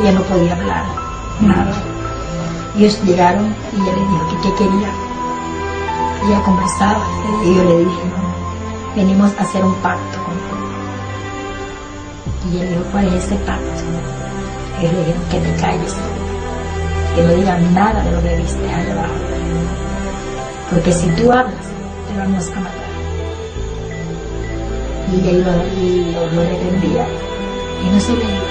B: ella no podía hablar, nada. Ellos llegaron y ella le dijo que qué quería. Ella conversaba y yo le dije, no, venimos a hacer un pacto contigo. Y él dijo, ¿cuál es ese pacto? Ellos le dijeron que te calles, que no digan nada de lo que viste allá abajo, porque si tú hablas, te vamos a matar. Y él lo reprendía y no se le iba.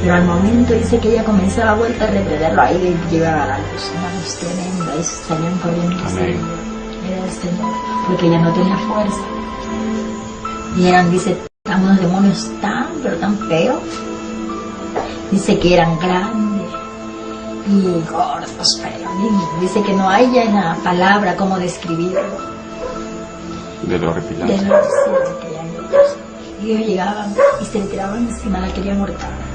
B: Pero al momento dice que ella comenzó la vuelta a reprenderlo, ahí llegaba la luz, una luz tremenda, y salían corriendo.
D: Amén.
B: Era el Señor, porque ella no tenía fuerza. Y eran, dice, unos demonios pero tan feos. Dice que eran grandes y gordos, feos. Dice que no hay ya una palabra como describirlo.
D: De lo horripilante.
B: De lo horripilante que eran ellos. Y ellos llegaban y se le tiraban encima, la querían mortar.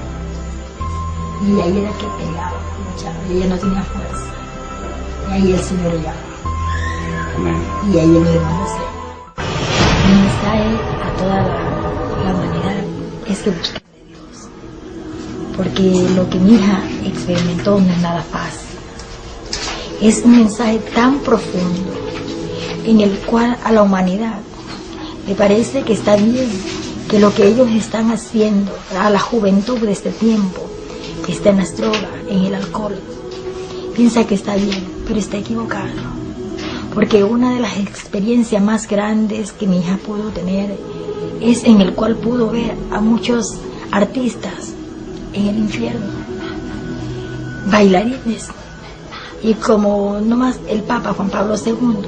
B: Y ahí era que pegaba, luchaba, y ella no tenía fuerza. Y ahí el Señor llegaba.
D: Amén.
B: Y ahí el hermano se. Mi mensaje a toda la humanidad es que busquen de Dios. Porque lo que mi hija experimentó no es nada fácil. Es un mensaje tan profundo en el cual a la humanidad le parece que está bien, que lo que ellos están haciendo a la juventud de este tiempo está en las drogas, en el alcohol. Piensa que está bien, pero está equivocado. Porque una de las experiencias más grandes que mi hija pudo tener es en el cual pudo ver a muchos artistas en el infierno, bailarines, y como nomás el Papa Juan Pablo II.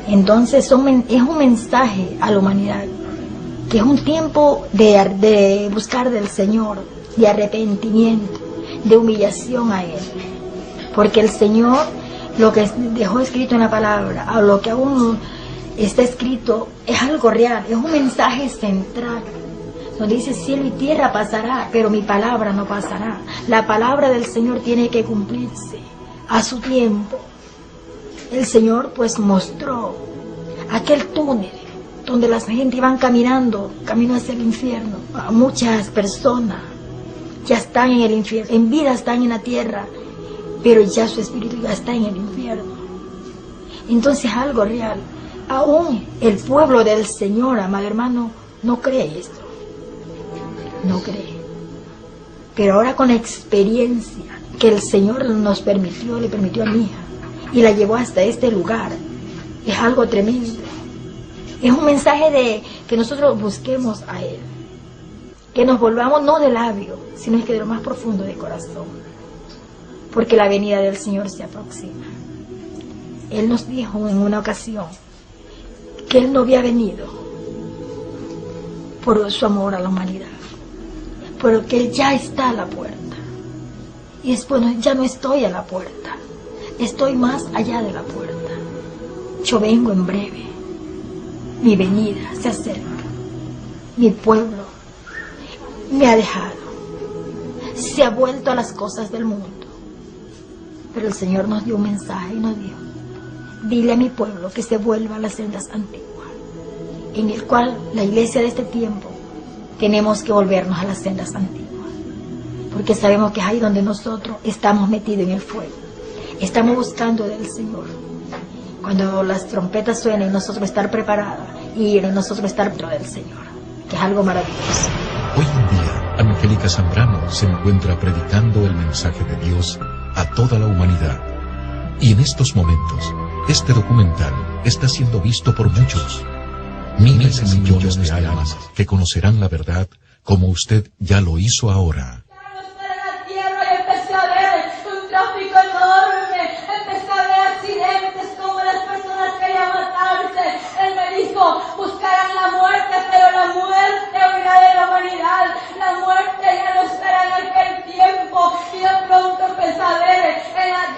B: Entonces es un mensaje a la humanidad, que es un tiempo de buscar del Señor, de arrepentimiento, de humillación a Él. Porque el Señor, lo que dejó escrito en la palabra, a lo que aún está escrito, es algo real, es un mensaje central. Donde dice, cielo y tierra pasará, pero mi palabra no pasará. La palabra del Señor tiene que cumplirse a su tiempo. El Señor pues mostró aquel túnel donde la gente iban caminando, camino hacia el infierno. A muchas personas ya están en el infierno, en vida están en la tierra, pero ya su espíritu ya está en el infierno. Entonces algo real. Aún el pueblo del Señor, amado hermano, no cree esto. No cree. Pero ahora con la experiencia que el Señor nos permitió, le permitió a mi hija, y la llevó hasta este lugar, es algo tremendo. Es un mensaje de que nosotros busquemos a Él. Que nos volvamos no de labio, sino que de lo más profundo de corazón. Porque la venida del Señor se aproxima. Él nos dijo en una ocasión que Él no había venido por su amor a la humanidad, pero que Él ya está a la puerta. Y es bueno, ya no estoy a la puerta, estoy más allá de la puerta. Yo vengo en breve, mi venida se acerca, mi pueblo me ha dejado, se ha vuelto a las cosas del mundo. Pero el Señor nos dio un mensaje y nos dijo: dile a mi pueblo que se vuelva a las sendas antiguas, en el cual la iglesia de este tiempo tenemos que volvernos a las sendas antiguas, porque sabemos que es ahí donde nosotros estamos metidos en el fuego, estamos buscando del Señor. Cuando las trompetas suenen, nosotros estar preparados y nosotros estar dentro del Señor, que es algo maravilloso.
A: Hoy en día, Angélica Zambrano se encuentra predicando el mensaje de Dios a toda la humanidad. Y en estos momentos, este documental está siendo visto por muchos. Miles y millones de almas que conocerán la verdad como usted ya lo hizo ahora.
E: Buscarán la muerte, pero la muerte huirá de la humanidad. La muerte ya no estará en aquel tiempo. Y de pronto empecé a ver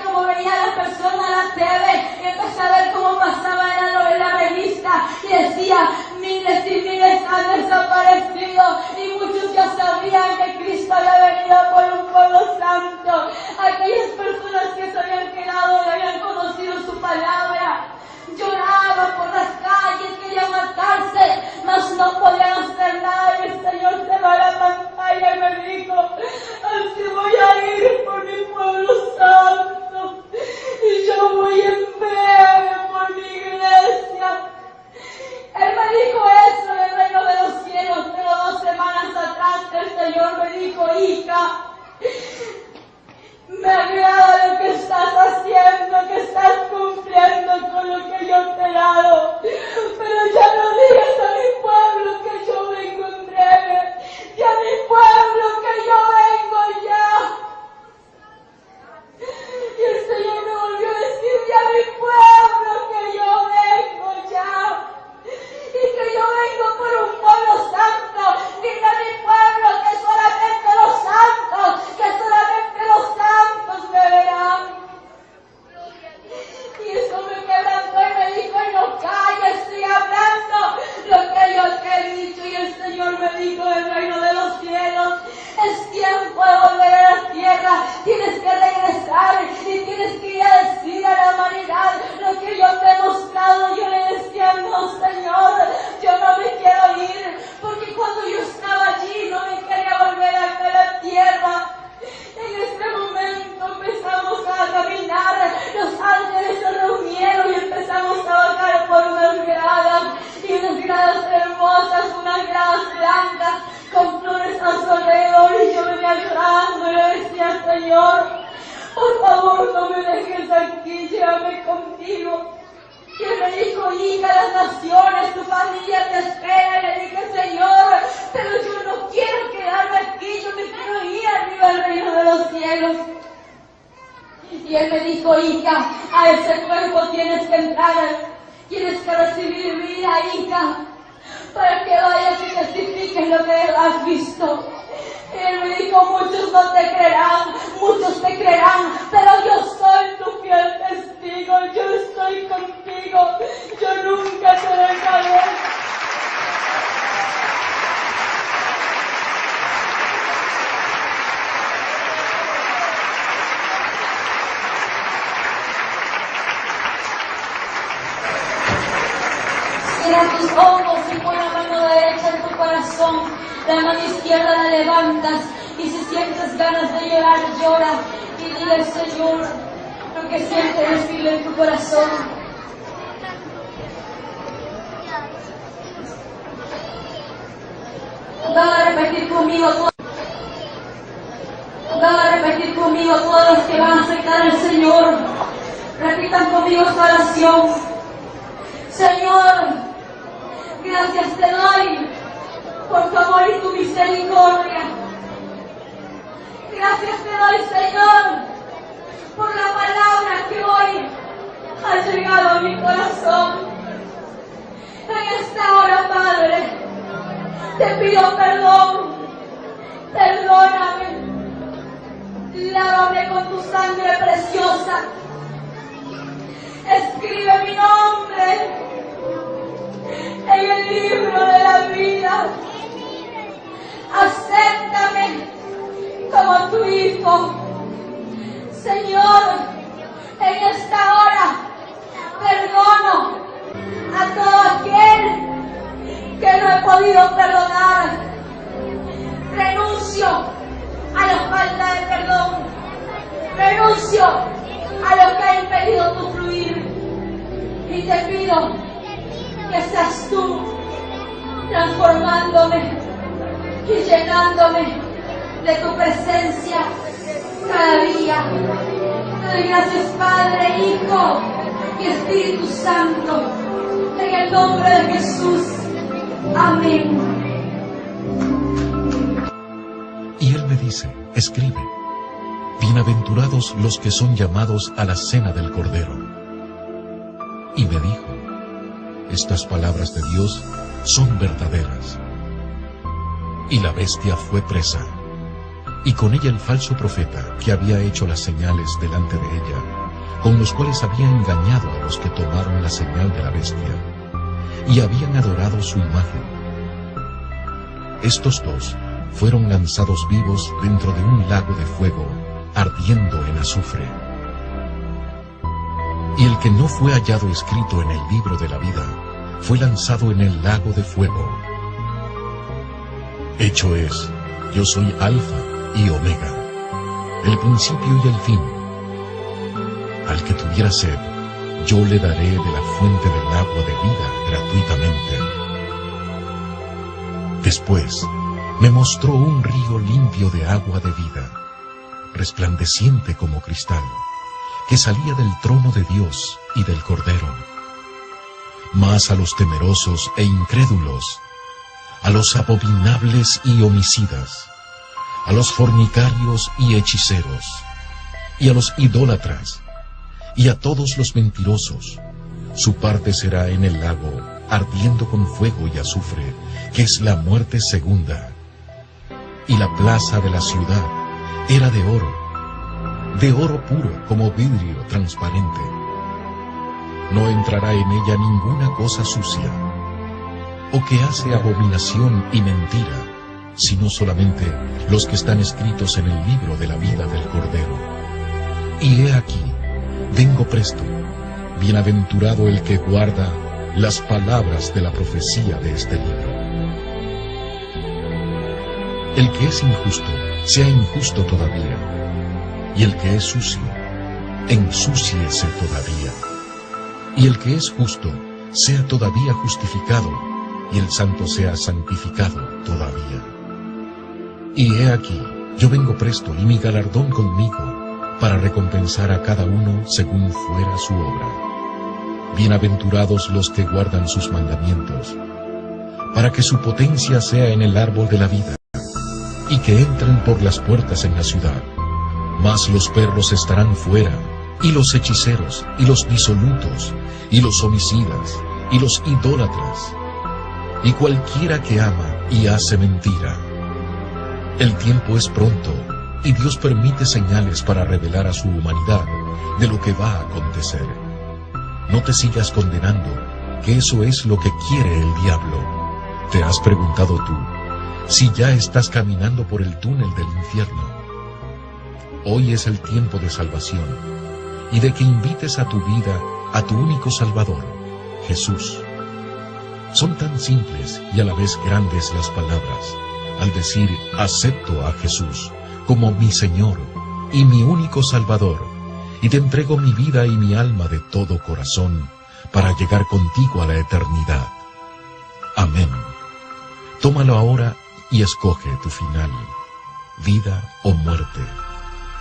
E: cómo veía la persona en la TV, y empecé a ver cómo pasaba en la revista, y decía: miles y miles han desaparecido, y muchos ya sabían que Cristo había venido por un pueblo santo. Aquellas personas que se habían quedado y habían conocido su palabra lloraban por las calles, querían matarse, mas no podían hacer nada. Y el Señor se va a la pantalla y me dijo: así voy a ir por mi pueblo santo, y yo voy en breve por mi iglesia. Él me dijo eso en el reino de los cielos, pero 2 semanas atrás el Señor me dijo: hija, me agrada lo que estás haciendo, que estás cumpliendo con lo que yo te he dado, pero ya no digas a mi pueblo que yo vengo en breve, y a mi pueblo que yo vengo ya. Y el Señor me volvió a decir: y a mi pueblo que yo vengo ya, y que yo vengo por un pueblo santo. Dile a mi pueblo que solamente los santos, que solamente los santos me verán. Y eso me quebrantó y me dijo: no calles, sigue hablando lo que yo te he dicho. Y el Señor me dijo: el reino de los cielos es tiempo de volver a la tierra. Tienes que regresar y tienes que ir a decir a la humanidad lo que yo te he mostrado. Yo le decía: no, Señor, yo no me quiero ir, porque cuando yo estaba allí no me quería volver a la tierra. En este momento empezamos a caminar, los ángeles se reunieron y empezamos a bajar por unas gradas, y unas gradas hermosas, unas gradas blancas con flores a su alrededor, y yo me iba llorando y le decía: Señor, por favor no me dejes aquí, llévame contigo. Y él me dijo: hija, las naciones, tu familia te espera. Y le dije: Señor, pero yo no quiero quedarme aquí, yo me quiero ir arriba al reino de los cielos. Y él me dijo: hija, a ese cuerpo tienes que entrar, tienes que recibir vida, hija, para que vayas y testifiques lo que has visto. Y él me dijo: muchos no te creerán, muchos te creerán, pero yo soy tu fiel testigo, yo estoy contigo, yo nunca te dejaré. Cierra tus ojos y pon la mano derecha en tu corazón, la mano izquierda la levantas, y si sientes ganas de llorar, llora y dile al Señor lo que sientes, decirle en tu corazón. Van a repetir conmigo todos los que van a aceptar al Señor. Repitan conmigo esta oración. Señor, gracias te doy por tu amor y tu misericordia. Gracias te doy, Señor, por la palabra que hoy ha llegado a mi corazón. En esta hora, Padre, te pido perdón. Perdóname. Lávame con tu sangre preciosa. Escribe mi nombre en el libro de la vida. Acéptame como tu hijo. Señor, que no he podido perdonar. Renuncio a la falta de perdón. Renuncio a lo que ha impedido tu fluir. Y te pido que seas tú transformándome y llenándome de tu presencia cada día. Te doy gracias, Padre, Hijo y Espíritu Santo, en el nombre de Jesús. Amén.
A: Y él me dice, escribe, bienaventurados los que son llamados a la cena del Cordero. Y me dijo, estas palabras de Dios son verdaderas. Y la bestia fue presa, y con ella el falso profeta que había hecho las señales delante de ella, con los cuales había engañado a los que tomaron la señal de la bestia, y habían adorado su imagen. Estos dos fueron lanzados vivos dentro de un lago de fuego, ardiendo en azufre. Y el que no fue hallado escrito en el libro de la vida, fue lanzado en el lago de fuego. Hecho es, yo soy Alfa y Omega, el principio y el fin. Al que tuviera sed, yo le daré de la fuente del agua de vida gratuitamente. Después, me mostró un río limpio de agua de vida, resplandeciente como cristal, que salía del trono de Dios y del Cordero. Mas a los temerosos e incrédulos, a los abominables y homicidas, a los fornicarios y hechiceros, y a los idólatras, y a todos los mentirosos, su parte será en el lago, ardiendo con fuego y azufre, que es la muerte segunda. Y la plaza de la ciudad era de oro puro como vidrio transparente. No entrará en ella ninguna cosa sucia, o que hace abominación y mentira, sino solamente los que están escritos en el libro de la vida del Cordero. Y he aquí, vengo presto, bienaventurado el que guarda las palabras de la profecía de este libro. El que es injusto, sea injusto todavía, y el que es sucio, ensúciese todavía. Y el que es justo, sea todavía justificado, y el santo sea santificado todavía. Y he aquí, yo vengo presto, y mi galardón conmigo, para recompensar a cada uno según fuera su obra. Bienaventurados los que guardan sus mandamientos, para que su potencia sea en el árbol de la vida, y que entren por las puertas en la ciudad. Mas los perros estarán fuera, y los hechiceros, y los disolutos, y los homicidas, y los idólatras, y cualquiera que ama y hace mentira. El tiempo es pronto, y Dios permite señales para revelar a su humanidad de lo que va a acontecer. No te sigas condenando, que eso es lo que quiere el diablo. ¿Te has preguntado tú si ya estás caminando por el túnel del infierno? Hoy es el tiempo de salvación y de que invites a tu vida a tu único Salvador, Jesús. Son tan simples y a la vez grandes las palabras al decir acepto a Jesús como mi Señor y mi único Salvador, y te entrego mi vida y mi alma de todo corazón para llegar contigo a la eternidad. Amén. Tómalo ahora y escoge tu final, vida o muerte,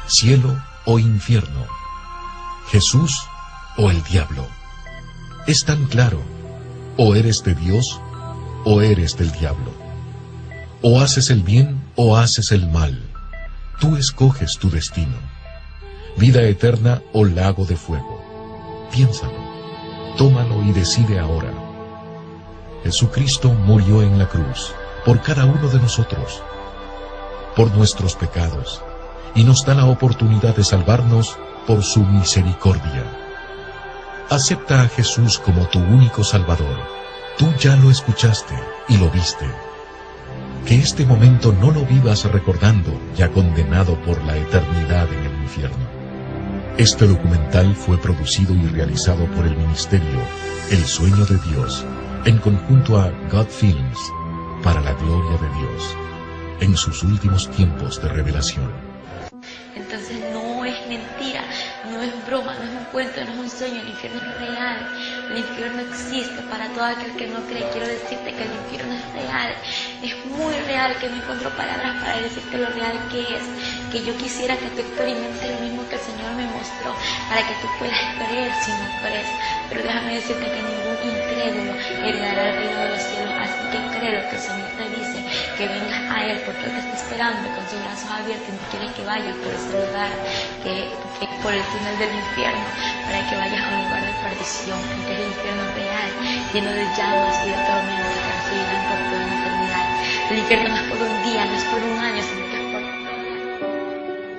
A: cielo o infierno, Jesús o el diablo. Es tan claro, o eres de Dios o eres del diablo. O haces el bien o haces el mal. Tú escoges tu destino, vida eterna o lago de fuego. Piénsalo, tómalo y decide ahora. Jesucristo murió en la cruz por cada uno de nosotros, por nuestros pecados, y nos da la oportunidad de salvarnos por su misericordia. Acepta a Jesús como tu único Salvador. Tú ya lo escuchaste y lo viste. Que este momento no lo vivas recordando, ya condenado por la eternidad en el infierno. Este documental fue producido y realizado por el Ministerio El sueño de Dios, en conjunto a God Films, para la gloria de Dios, en sus últimos tiempos de revelación.
C: Entonces no es mentira, no es broma, no es un cuento, no es un sueño, el infierno es real, el infierno existe para todo aquel que no cree. Quiero decirte que el infierno es real, es muy real, que no encuentro palabras para decirte lo real que es, que yo quisiera que tú experimentes lo mismo que el Señor me mostró, para que tú puedas creer si no crees. Pero déjame decirte que ningún incrédulo heredará el reino de los cielos, así que cree lo que el Señor te dice, que vengas a Él, porque Él te está esperando con sus brazos abiertos y no quiere que vayas por ese lugar, que es por el túnel del infierno, para que vayas a un lugar de perdición, que es el infierno real, lleno de llamas y de tormentos que recibirán por toda la eternidad. El infierno no es por un día, no es por un año,